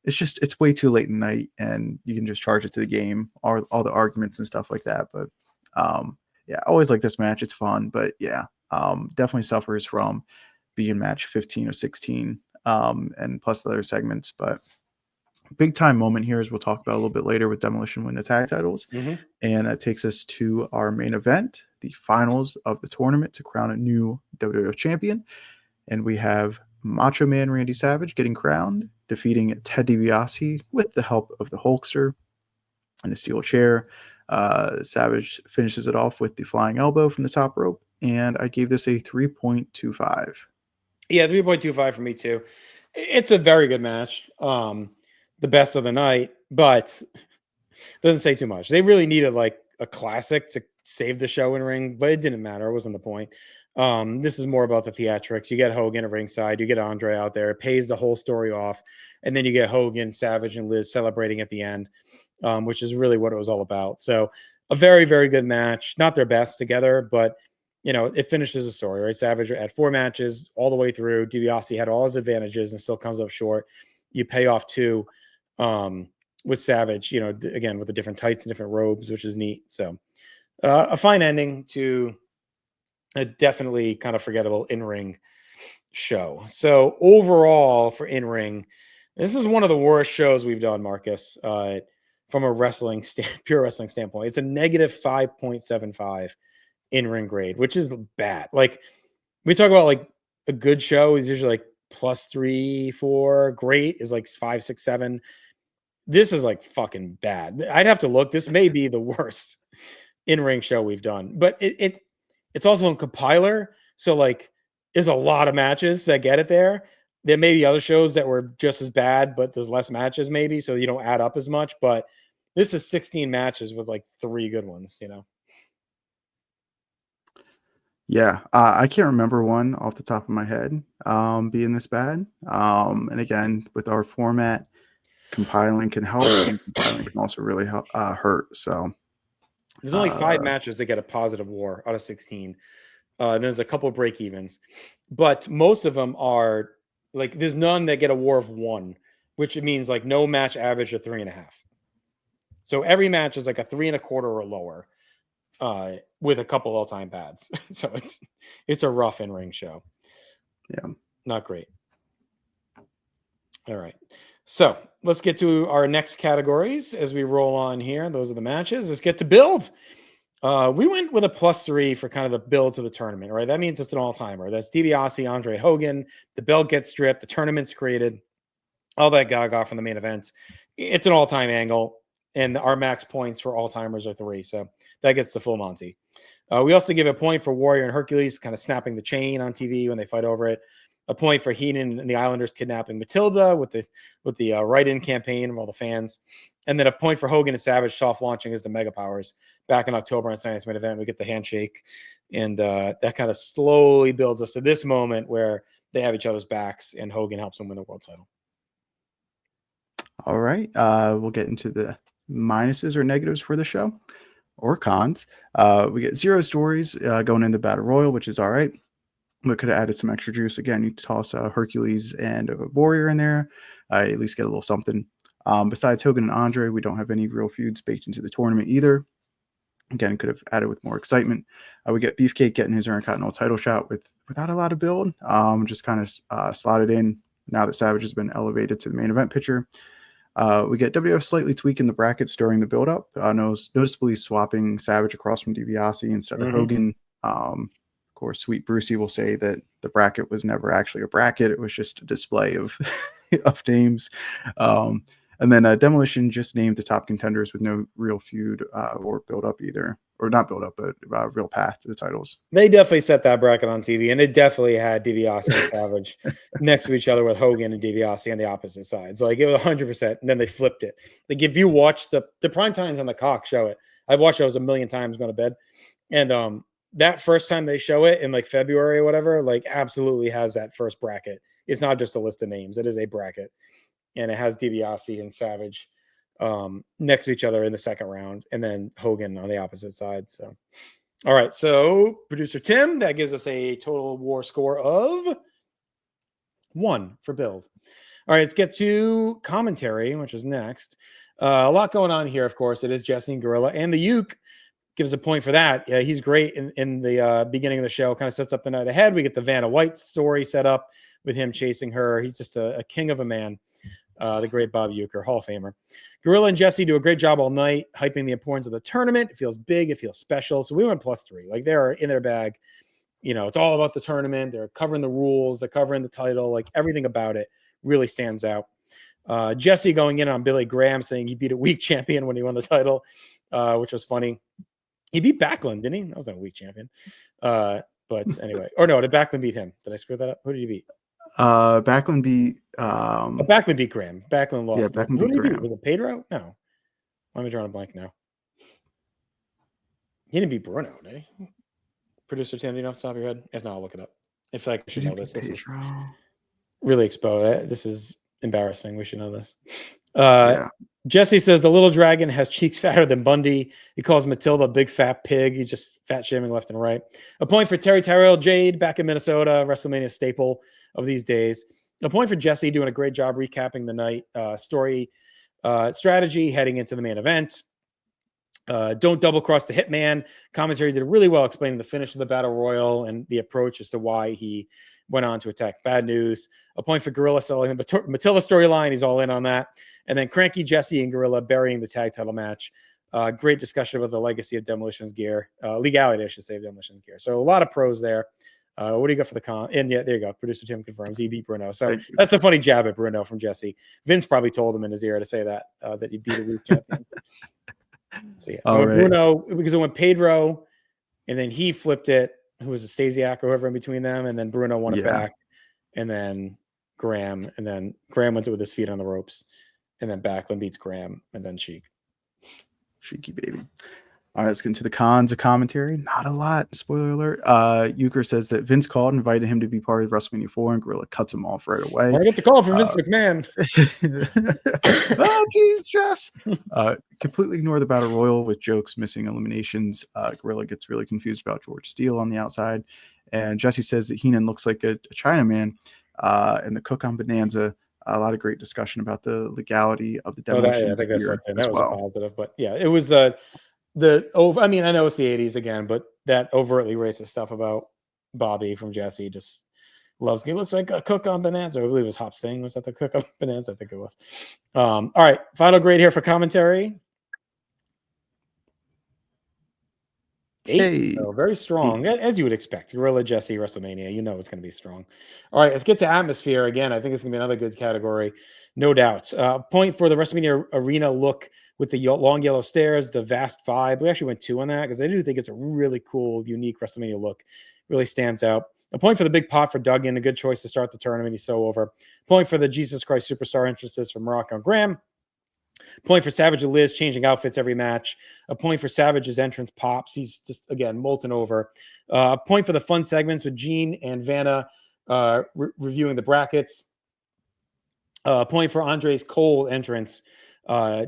It's way too late in the night and you can just charge it to the game, all the arguments and stuff like that. But yeah, I always like this match. It's fun, but yeah, definitely suffers from being match 15 or 16 and plus the other segments. But big time moment here, as we'll talk about a little bit later, with Demolition win the tag titles. And that takes us to our main event, the finals of the tournament to crown a new WWF champion. And we have Macho Man Randy Savage getting crowned, defeating Ted DiBiase with the help of the Hulkster and a steel chair. Savage finishes it off with the flying elbow from the top rope. And I gave this a 3.25. Yeah, 3.25 for me too. It's a very good match. The best of the night, but doesn't say too much. They really needed like a classic to save the show in ring, but it didn't matter. It wasn't the point. This is more about the theatrics. You get Hogan at ringside, you get Andre out there, it pays the whole story off, and then you get Hogan, Savage, and Liz celebrating at the end, which is really what it was all about. So a very, very good match. Not their best together, but you know, it finishes the story, right? Savage had 4 matches all the way through. DiBiase had all his advantages and still comes up short. You pay off 2. With Savage, you know, again, with the different tights and different robes, which is neat. So a fine ending to a definitely kind of forgettable in-ring show. So overall for in-ring, this is one of the worst shows we've done, Marcus, from a pure wrestling standpoint. It's a negative 5.75 in-ring grade, which is bad. Like we talk about like a good show is usually like +3, 4. Great is like 5, 6, 7. This is like fucking bad. I'd have to look. This may be the worst in-ring show we've done, but it's also a compiler. So like there's a lot of matches that get it there. There may be other shows that were just as bad, but there's less matches maybe. So you don't add up as much, but this is 16 matches with like 3 good ones, you know? Yeah, I can't remember one off the top of my head being this bad. And again, with our format, compiling can help, and compiling can also really help hurt. So there's only 5 matches that get a positive WAR out of 16. And there's a couple of break evens, but most of them are like there's none that get a WAR of 1, which means like no match average of 3.5. So every match is like a 3.25 or lower, with a couple all-time pads. So it's a rough in-ring show. Yeah, not great. All right. So let's get to our next categories as we roll on here. Those are the matches. Let's get to build. We went with a +3 for kind of the build to the tournament, right? That means it's an all-timer. That's DiBiase, Andre, Hogan. The belt gets stripped. The tournament's created. All that gaga from the main event. It's an all-time angle, and our max points for all-timers are 3. So that gets the full Monty. We also give a point for Warrior and Hercules kind of snapping the chain on TV when they fight over it. A point for Heenan and the Islanders kidnapping Matilda with the write-in campaign of all the fans. And then a point for Hogan and Savage soft launching as the Mega Powers back in October on Sunday's main event. We get the handshake, and that kind of slowly builds us to this moment where they have each other's backs and Hogan helps them win the world title. All right. We'll get into the minuses or negatives for the show, or cons. We get 0 stories going into Battle Royal, which is all right. We could have added some extra juice. Again, you toss Hercules and a Warrior in there. At least get a little something. Besides Hogan and Andre, we don't have any real feuds baked into the tournament either. Again, could have added with more excitement. We get Beefcake getting his Intercontinental title shot without a lot of build. Just kind of slotted in now that Savage has been elevated to the main event picture. We get WWF slightly tweaking the brackets during the build-up, noticeably swapping Savage across from DiBiase instead of Hogan. Of course, Sweet Brucey will say that the bracket was never actually a bracket. It was just a display of, of names. And then Demolition just named the top contenders with no real feud or build-up either. Or not build-up, but real path to the titles. They definitely set that bracket on TV, and it definitely had DiBiase and Savage next to each other with Hogan and DiBiase on the opposite sides. Like, it was 100%, and then they flipped it. Like, if you watch the prime times on the Cox show it, I've watched those a million times going to bed, and that first time they show it in like February or whatever, like, absolutely has that first bracket. It's not just a list of names; it is a bracket, and it has DiBiase and Savage next to each other in the second round, and then Hogan on the opposite side. So, all right. So, producer Tim, that gives us a total war score of 1 for build. All right, let's get to commentary, which is next. A lot going on here, of course. It is Jesse and Gorilla, and the Uke gives a point for that. Yeah, he's great in the beginning of the show. Kind of sets up the night ahead. We get the Vanna White story set up with him chasing her. He's just a king of a man. The great Bob Uecker, Hall of Famer. Gorilla and Jesse do a great job all night, hyping the importance of the tournament. It feels big. It feels special. So we went +3. Like, they're in their bag. You know, it's all about the tournament. They're covering the rules. They're covering the title. Like, everything about it really stands out. Jesse going in on Billy Graham saying he beat a weak champion when he won the title, which was funny. He beat Backlund, didn't he? That was not a weak champion. But anyway. Or no, did Backlund beat him? Did I screw that up? Who did he beat? Backlund beat Backlund beat Graham. Backlund lost. Yeah, Backlund Who beat did he beat? Graham. Was it Pedro? No. Let me draw a blank now. He didn't beat Bruno, did he? Producer Tim, do you know off the top of your head? If not, I'll look it up. I feel like I should know this. This is really exposed. This is embarrassing. We should know this. Jesse says the little dragon has cheeks fatter than Bundy. He calls Matilda a big fat pig. He's just fat shaming left and right. A point for Terry Tyrell Jade back in Minnesota, WrestleMania staple of these days. A point for Jesse doing a great job recapping the night story strategy heading into the main event. Don't double cross the Hitman. Commentary did really well explaining the finish of the Battle Royal and the approach as to why he went on to attack Bad News. A point for Gorilla selling the Matilda storyline. He's all in on that. And then Cranky Jesse and Gorilla burying the tag title match. Great discussion about the legacy of Demolition's gear. Legality, I should say, of Demolition's gear. So a lot of pros there. What do you got for the con? And yeah, there you go. Producer Tim confirms he beat Bruno. So that's a funny jab at Bruno from Jesse. Vince probably told him in his ear to say that he beat a weak champion. So yeah, so Bruno, because it went Pedro, and then he flipped it. Who was a Stasiak or whoever in between them, and then Bruno won it back, and then Graham, and then Graham went it with his feet on the ropes, and then Backlund beats Graham, and then Cheeky baby. All right, let's get into the cons of commentary. Not a lot. Spoiler alert. Euchre says that Vince called and invited him to be part of WrestleMania 4, and Gorilla cuts him off right away. I get the call from Vince McMahon. Oh, geez, Jess. Completely ignore the Battle Royal with jokes, missing eliminations. Gorilla gets really confused about George Steele on the outside. And Jesse says that Heenan looks like a Chinaman. And the Cook on Bonanza. A lot of great discussion about the legality of the Demolition. I think that's something that was a positive. But yeah, it was I mean, I know it's the 80s again, but that overtly racist stuff about Bobby from Jesse just loves. He looks like a Cook on Bonanza. I believe it was Hop Sting. Was that the Cook on Bonanza? I think it was. All right, final grade here for commentary. 8. Hey. So very strong, as you would expect. Gorilla Jesse WrestleMania, you know it's going to be strong. All right, let's get to atmosphere again. I think it's going to be another good category, no doubt. Point for the WrestleMania arena look with the long yellow stairs, the vast vibe. We actually went 2 on that because I do think it's a really cool, unique WrestleMania look. Really stands out. A point for the big pot for Duggan, a good choice to start the tournament. He's so over. Point for the Jesus Christ Superstar entrances from Morocco and Graham. Point for Savage and Liz changing outfits every match. A point for Savage's entrance pops. He's just, again, molten over. A point for the fun segments with Gene and Vanna reviewing the brackets. A point for Andre's cold entrance.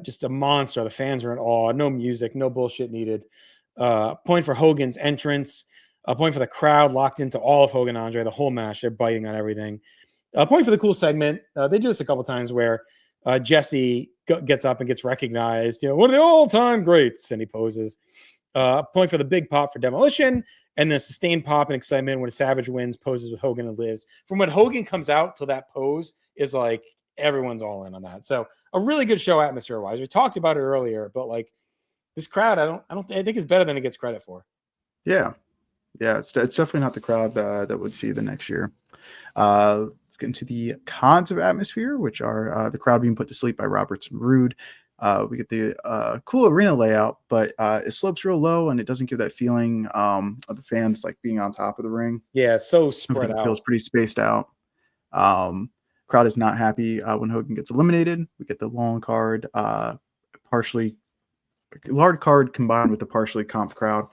Just a monster. The fans are in awe. No music, no bullshit needed. Point for Hogan's entrance. A point for the crowd locked into all of Hogan and Andre the whole match. They're biting on everything. A point for the cool segment. They do this a couple times where Jesse gets up and gets recognized. You know, one of the all-time greats, and he poses. A point for the big pop for Demolition, and the sustained pop and excitement when Savage wins, poses with Hogan and Liz. From when Hogan comes out till that pose is like everyone's all in on that. So a really good show atmosphere wise. We talked about it earlier, but like this crowd, I think is better than it gets credit for. Yeah. It's definitely not the crowd that would see the next year. Let's get into the cons of atmosphere, which are the crowd being put to sleep by Roberts and Rude. We get the cool arena layout, but it slopes real low and it doesn't give that feeling of the fans like being on top of the ring. Yeah, it's so spread out. It feels pretty spaced out. Crowd is not happy when Hogan gets eliminated. We get the long card, large card combined with the partially comped crowd.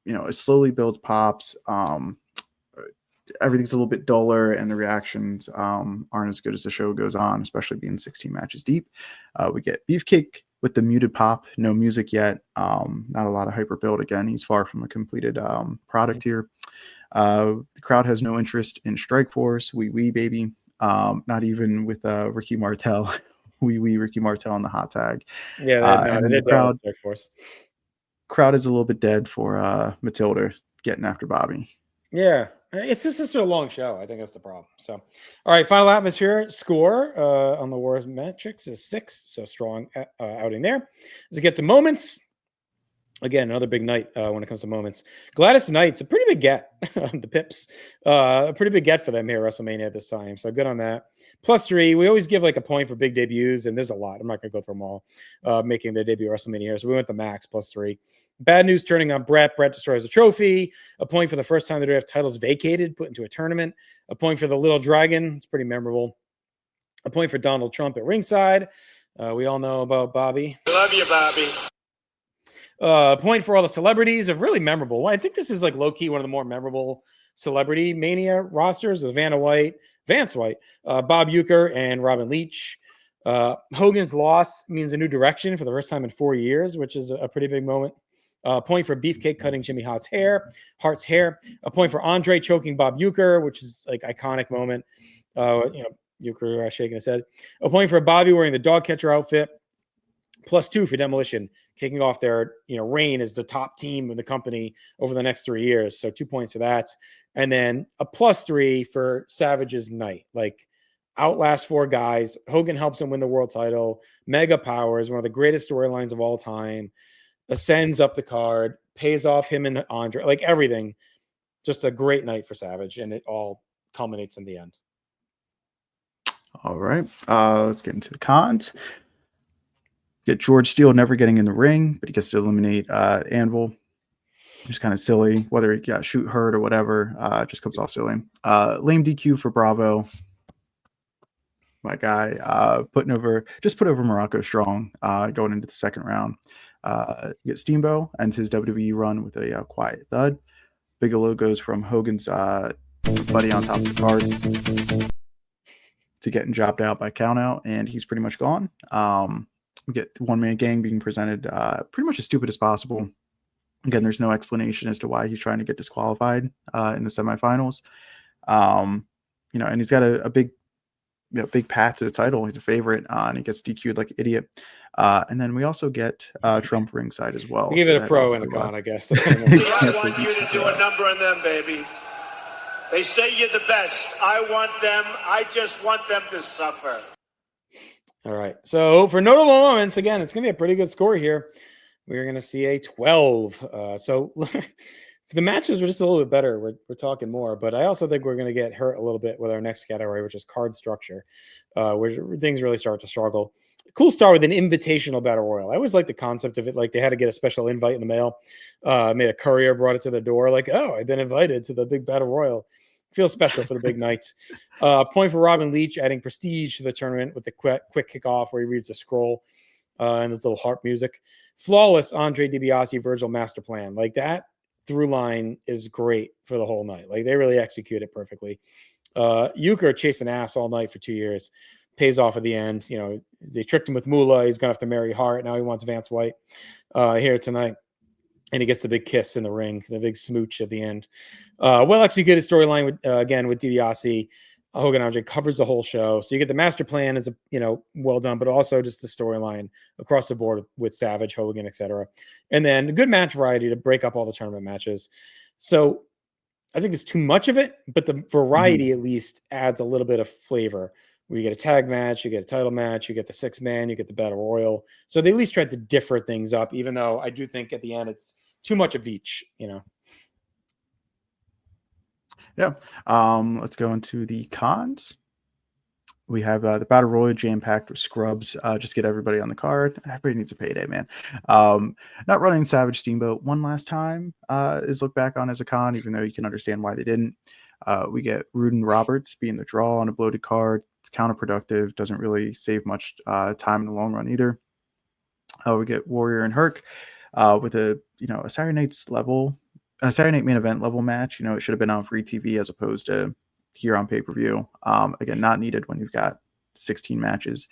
It slowly builds pops. Everything's a little bit duller and the reactions aren't as good as the show goes on, especially being 16 matches deep. We get Beefcake with the muted pop, no music yet. Not a lot of hyper build. Again, he's far from a completed product here. The crowd has no interest in Strike Force, Wwe baby. Not even with Ricky Martel. Wwe Ricky Martel on the hot tag. Yeah, and the crowd Strike Force. Crowd is a little bit dead for Matilda getting after Bobby. Yeah, it's just a long show. I think that's the problem. So, all right, final atmosphere score on the WAR metrics is 6. So strong outing there. Let's get to moments. Again, another big night when it comes to moments. Gladys Knight's a pretty big get. The Pips, a pretty big get for them here at WrestleMania at this time. So good on that. +3. We always give like a point for big debuts, and there's a lot. I'm not going to go through them all making their debut at WrestleMania here. So we went the max +3. Bad news turning on Brett. Brett destroys a trophy. A point for the first time the draft titles vacated, put into a tournament. A point for the Little Dragon. It's pretty memorable. A point for Donald Trump at ringside. We all know about Bobby. I love you, Bobby. Point for all the celebrities of really memorable. I think this is like low key one of the more memorable celebrity mania rosters with Vance White, Bob Uecker, and Robin Leach. Hogan's loss means a new direction for the first time in 4 years, which is a pretty big moment. Point for Beefcake cutting Jimmy Hart's hair. A point for Andre choking Bob Uecker, which is like iconic moment. Uecker shaking his head. A point for Bobby wearing the dog catcher outfit. +2 for Demolition, kicking off their reign as the top team in the company over the next 3 years. So 2 points for that. And then a +3 for Savage's night. Like outlast 4 guys. Hogan helps him win the world title. Mega powers, one of the greatest storylines of all time. Ascends up the card, pays off him and Andre, like everything. Just a great night for Savage, and it all culminates in the end. All right, let's get into the cons. Get George Steele never getting in the ring, but he gets to eliminate Anvil. Just kind of silly, whether he got shoot hurt or whatever. Just comes off silly. Lame DQ for Bravo. My guy put over Morocco strong going into the second round. You get Steamboat ends his WWE run with a quiet thud. Bigelow goes from Hogan's buddy on top of the card to getting jobbed out by countout, and he's pretty much gone. We get One-Man Gang being presented pretty much as stupid as possible. Again, there's no explanation as to why he's trying to get disqualified in the semifinals. And he's got a big path to the title. He's a favorite, and he gets DQ'd like an idiot. And then we also get Trump ringside as well. We give it a pro and a con, I guess. I want you to do a number on them, baby. They say you're the best. I want them. I just want them to suffer. All right. So for notable moments, again, it's going to be a pretty good score here. We're going to see a 12. So the matches were just a little bit better. We're talking more, but I also think we're going to get hurt a little bit with our next category, which is card structure, where things really start to struggle. Cool start with an invitational battle royal. I always like the concept of it. Like they had to get a special invite in the mail. Maybe a courier brought it to the door. Like, oh, I've been invited to the big battle royal. Feels special for the big night. Point for Robin Leach, adding prestige to the tournament with the quick kickoff where he reads the scroll and this little harp music. Flawless Andre DiBiase Virgil master plan. Like that through line is great for the whole night. Like they really execute it perfectly. Uecker chasing ass all night for 2 years. Pays off at the end. They tricked him with Moolah. He's going to have to marry Hart. Now he wants Vance White here tonight. And he gets the big kiss in the ring, the big smooch at the end. Well executed storyline with DiBiase. Hogan Andre covers the whole show. So you get the master plan is, well done, but also just the storyline across the board with Savage, Hogan, etc. And then a good match variety to break up all the tournament matches. So I think it's too much of it, but the variety at least adds a little bit of flavor. Where you get a tag match, you get a title match, you get the 6-man, you get the battle royal. So they at least tried to differ things up, even though I do think at the end it's too much of each, Yeah. Let's go into the cons. We have the battle royal jam-packed with scrubs. Just get everybody on the card. Everybody needs a payday, man. Not running Savage Steamboat one last time is looked back on as a con, even though you can understand why they didn't. We get Rude and Roberts being the draw on a bloated card. It's counterproductive. Doesn't really save much time in the long run either. We get Warrior and Herc with a Saturday Night main event level match. It should have been on free TV as opposed to here on pay-per-view. Again, not needed when you've got 16 matches.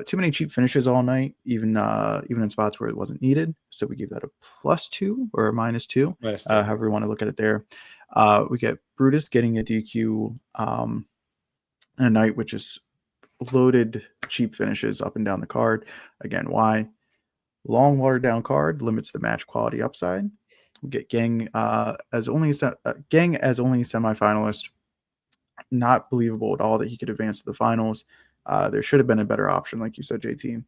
Too many cheap finishes all night, even in spots where it wasn't needed. So we give that a +2 or a -2, however you want to look at it there. We get Brutus getting a DQ in a night which is loaded cheap finishes up and down the card. Again, why? Long watered down card limits the match quality upside. We get Gang as only semifinalist. Not believable at all that he could advance to the finals. There should have been a better option, like you said, JT.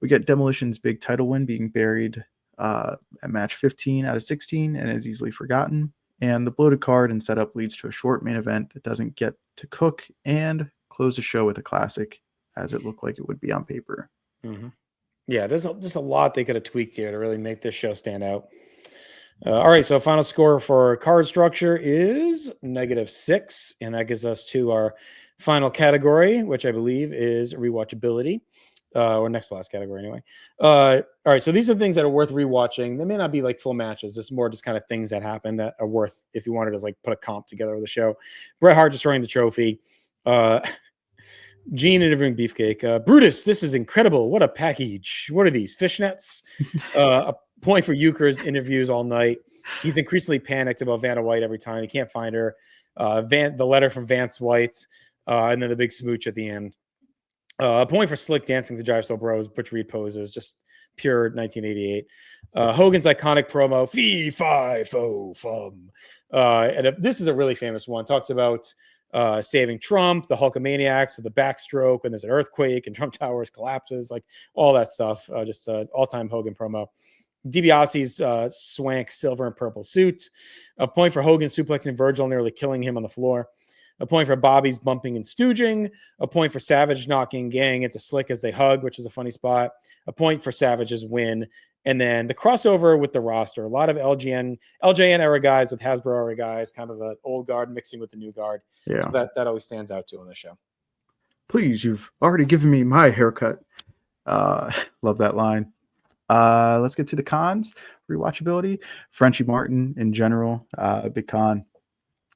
We get Demolition's big title win being buried at match 15 out of 16 and is easily forgotten. And the bloated card and setup leads to a short main event that doesn't get to cook and close the show with a classic, as it looked like it would be on paper. Mm-hmm. Yeah, there's just a lot they could have tweaked here to really make this show stand out. All right, so final score for card structure is -6, and that gives us to our final category, which I believe is rewatchability, or next to last category anyway. All right, so these are things that are worth rewatching. They may not be like full matches. This is more just kind of things that happen that are worth, if you wanted to like put a comp together with the show. Bret Hart destroying the trophy. Gene interviewing Beefcake. Brutus, this is incredible. What a package. What are these, fishnets? A point for Euchre's interviews all night. He's increasingly panicked about Vanna White every time. He can't find her. The letter from Vance White, and then the big smooch at the end. A point for Slick dancing to Jive Soul Bros, Butch Reed poses, just pure 1988. Hogan's iconic promo, fee, fi, fo, fum. And this is a really famous one. Talks about saving Trump, the Hulkamaniacs, with the backstroke, and there's an earthquake, and Trump Towers collapses, like all that stuff. Just an all-time Hogan promo. DiBiase's swank silver and purple suit. A point for Hogan suplexing Virgil, nearly killing him on the floor. A point for Bobby's bumping and stooging. A point for Savage knocking Gang into Slick as they hug, which is a funny spot. A point for Savage's win. And then the crossover with the roster. A lot of LJN era guys with Hasbro era guys, kind of the old guard mixing with the new guard. Yeah. So that always stands out too on the show. Please, you've already given me my haircut. Love that line. Let's get to the cons. Rewatchability. Frenchie Martin in general, big con.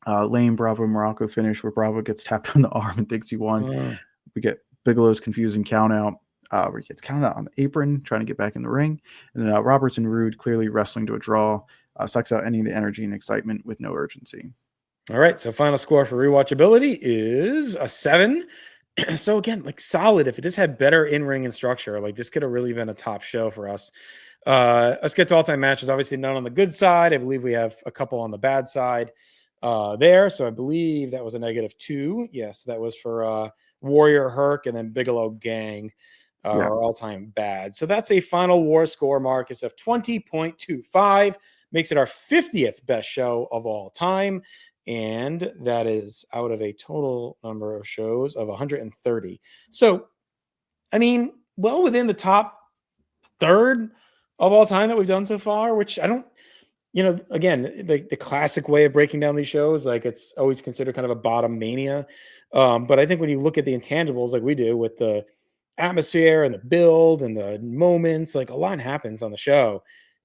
Lame Bravo Morocco finish where Bravo gets tapped on the arm and thinks he won. We get Bigelow's confusing count out where he gets counted out on the apron, trying to get back in the ring. And then Roberts and Rude clearly wrestling to a draw, sucks out any of the energy and excitement with no urgency. All right, so final score for rewatchability is a 7. So again, like solid. If it just had better in-ring and structure, like this could have really been a top show for us. Let's get to all-time matches. Obviously none on the good side. I believe we have a couple on the bad side there. So I believe that was a -2. Yes, that was for Warrior, Herc, and then Bigelow Gang are all-time bad. So that's a final war score, Marcus, of 20.25. Makes it our 50th best show of all time. And that is out of a total number of shows of 130. So, I mean, well within the top third of all time that we've done so far, which I don't, again, the classic way of breaking down these shows, like it's always considered kind of a bottom mania. But I think when you look at the intangibles like we do with the atmosphere and the build and the moments, like a lot happens on the show.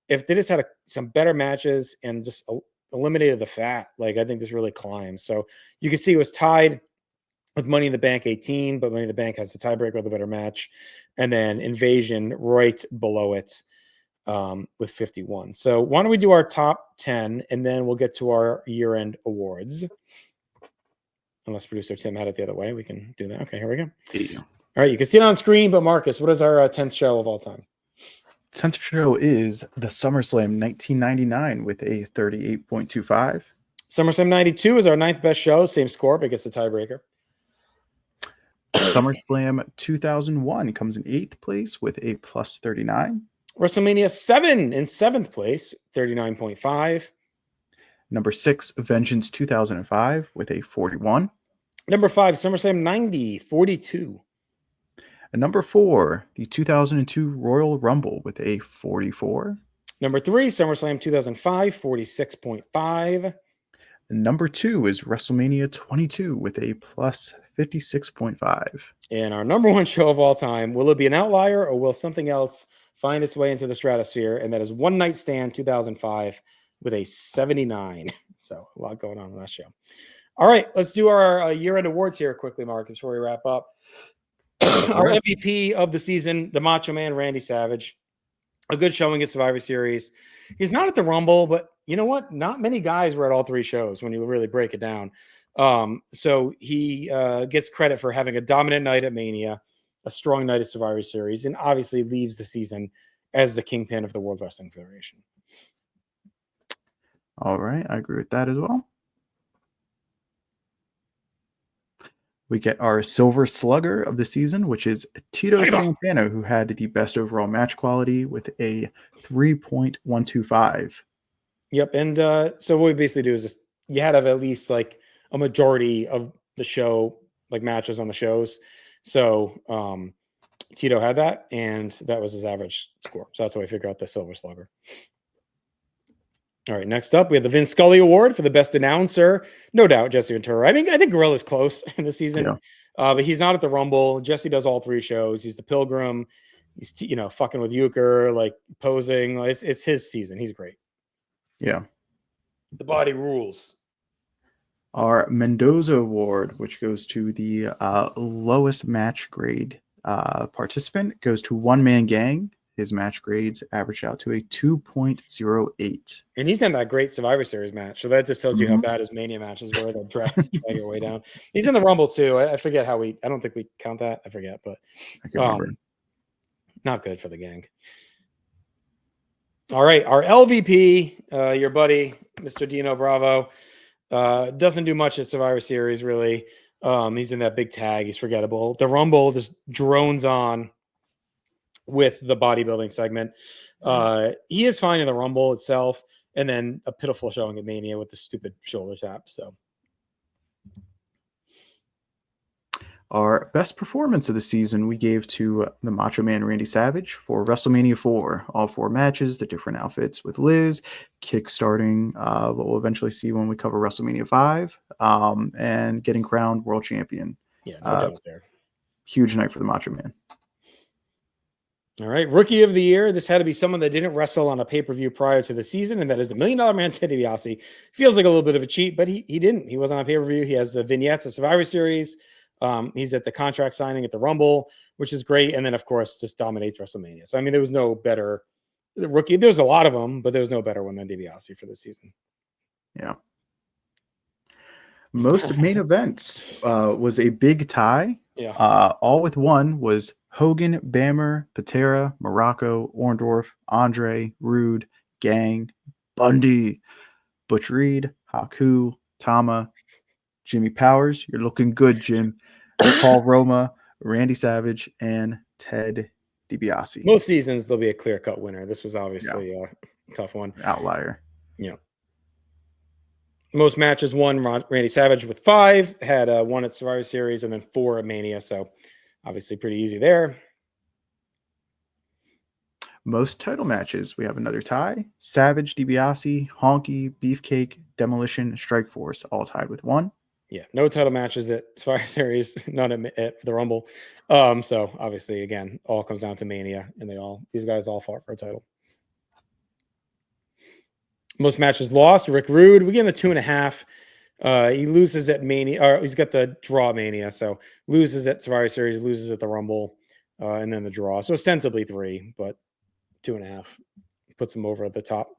If they just had some better matches and just eliminated the fat, like I think this really climbs. So you can see it was tied with Money in the Bank 18, but Money in the Bank has the tiebreaker with a better match, and then Invasion right below it with 51. So why don't we do our top 10 and then we'll get to our year-end awards. unless producer Tim had it the other way, we can do that. Okay, here we go. Yeah. All right, you can see it on screen, but Marcus, what is our 10th show of all time? 10th show is the SummerSlam 1999 with a 38.25. SummerSlam 92 is our 9th best show. Same score, but gets the tiebreaker. SummerSlam 2001 comes in 8th place with a plus 39. WrestleMania 7 in 7th place, 39.5. Number 6, Vengeance 2005 with a 41. Number 5, SummerSlam 90, 42. And number 4, the 2002 Royal Rumble with a 44. Number 3, SummerSlam 2005, 46.5. And number 2 is WrestleMania 22 with a plus 56.5. And our number 1 show of all time, will it be an outlier or will something else find its way into the stratosphere? And that is One Night Stand 2005 with a 79. So a lot going on in that show. All right, let's do our year-end awards here quickly, Mark, before we wrap up. Our MVP of the season, the Macho Man, Randy Savage. A good showing at Survivor Series. He's not at the Rumble, but you know what? Not many guys were at all 3 shows when you really break it down. So he gets credit for having a dominant night at Mania, a strong night at Survivor Series, and obviously leaves the season as the kingpin of the World Wrestling Federation. All right, I agree with that as well. We get our Silver Slugger of the season, which is Tito Santana, who had the best overall match quality with a 3.125. Yep, and so what we basically do is just you had to have at least like a majority of the show, like matches on the shows. So Tito had that, and that was his average score. So that's how we figure out the Silver Slugger. All right, next up, we have the Vince Scully Award for the best announcer. No doubt, Jesse Ventura. I think Gorilla's close in the season, but he's not at the Rumble. Jesse does all 3 shows. He's the Pilgrim. He's fucking with Euchre, like posing. It's his season. He's great. Yeah. The body rules. Our Mendoza Award, which goes to the lowest match grade participant, goes to One Man Gang. His match grades averaged out to a 2.08. And he's in that great Survivor Series match. So that just tells you how bad his Mania matches were. They'll drag your way down. He's in the Rumble too. I forget how I don't think we count that. I forget, but I can remember. Not good for the gang. All right. Our LVP, your buddy, Mr. Dino Bravo, doesn't do much at Survivor Series, really. He's in that big tag. He's forgettable. The Rumble just drones on with the bodybuilding segment. He is fine in the Rumble itself, and then a pitiful showing at Mania with the stupid shoulder tap. So our best performance of the season we gave to the Macho Man Randy Savage for WrestleMania IV. All 4 matches, the different outfits with Liz, kickstarting what we'll eventually see when we cover WrestleMania V, and getting crowned world champion. Yeah, no doubt there. Huge night for the Macho Man. All right, Rookie of the Year. This had to be someone that didn't wrestle on a pay-per-view prior to the season, and that is the $1 Million Man, Ted DiBiase. Feels like a little bit of a cheat, but he didn't. He wasn't on pay-per-view. He has the vignettes of Survivor Series. He's at the contract signing at the Rumble, which is great, and then, of course, just dominates WrestleMania. So, I mean, there was no better rookie. There's a lot of them, but there was no better one than DiBiase for this season. Yeah. Most main events was a big tie. Yeah. All with one was Hogan, Bammer, Patera, Morocco, Orndorff, Andre, Rude, Gang, Bundy, Butch Reed, Haku, Tama, Jimmy Powers. You're looking good, Jim. Paul Roma, Randy Savage, and Ted DiBiase. Most seasons, there'll be a clear-cut winner. This was obviously a tough one. Outlier. Yeah. Most matches won Randy Savage with 5, had 1 at Survivor Series and then 4 at Mania. So obviously pretty easy there. Most title matches, we have another tie. Savage, DiBiase, Honky, Beefcake, Demolition, Strikeforce, all tied with 1. Yeah, no title matches at Survivor Series, none at the Rumble. So obviously, again, all comes down to Mania, and these guys all fought for a title. Most matches lost. Rick Rude, we give him a 2.5. He loses at Mania, or he's got the draw Mania, so loses at Survivor Series, loses at the Rumble, and then the draw. So ostensibly 3, but 2.5 puts him over at the top.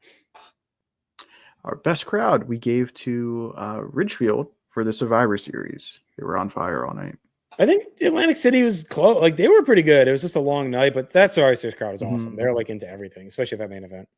Our best crowd we gave to Ridgefield for the Survivor Series. They were on fire all night. I think Atlantic City was close. Like, they were pretty good. It was just a long night, but that Survivor Series crowd was awesome. They're like into everything, especially that main event.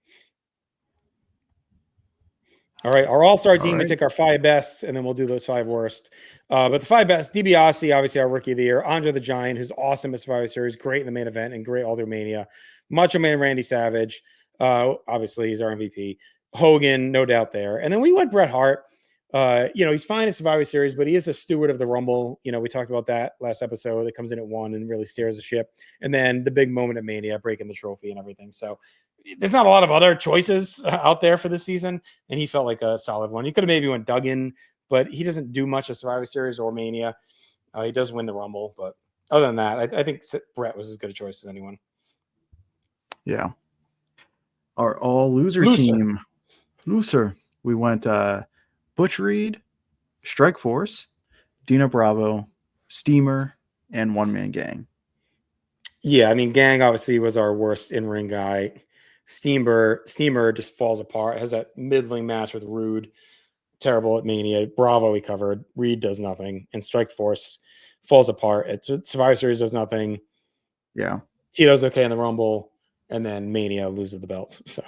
All right, our all-star team, we take our 5 best, and then we'll do those 5 worst. But the 5 best, DiBiase, obviously our rookie of the year. Andre the Giant, who's awesome at Survivor Series, great in the main event, and great all through Mania. Macho Man Randy Savage, obviously he's our MVP. Hogan, no doubt there. And then we went Bret Hart. He's fine at Survivor Series, but he is the steward of the Rumble. We talked about that last episode. That comes in at 1 and really steers the ship. And then the big moment at Mania, breaking the trophy and everything. So there's not a lot of other choices out there for this season, and he felt like a solid one. You could have maybe went Duggan, but he doesn't do much at Survivor Series or Mania. He does win the Rumble, but other than that, I think Brett was as good a choice as anyone. Yeah. Our all-loser team. Loser. We went Butch Reed, Strike Force, Dina Bravo, Steamer, and One Man Gang. Yeah, I mean, Gang obviously was our worst in-ring guy. Steamer just falls apart. Has that middling match with Rude. Terrible at Mania. Bravo we covered. Reed does nothing. And Strike Force falls apart. Survivor Series does nothing. Yeah. Tito's okay in the Rumble. And then Mania loses the belts. So,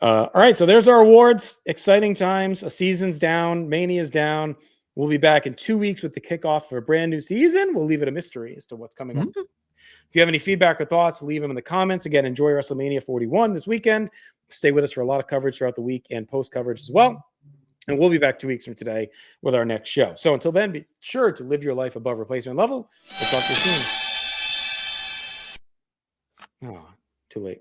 all right. So there's our awards. Exciting times. A season's down. Mania's down. We'll be back in 2 weeks with the kickoff for a brand new season. We'll leave it a mystery as to what's coming up. If you have any feedback or thoughts, leave them in the comments. Again, enjoy WrestleMania 41 this weekend. Stay with us for a lot of coverage throughout the week and post coverage as well. And we'll be back 2 weeks from today with our next show. So until then, be sure to live your life above replacement level. We'll talk to you soon. Oh, too late.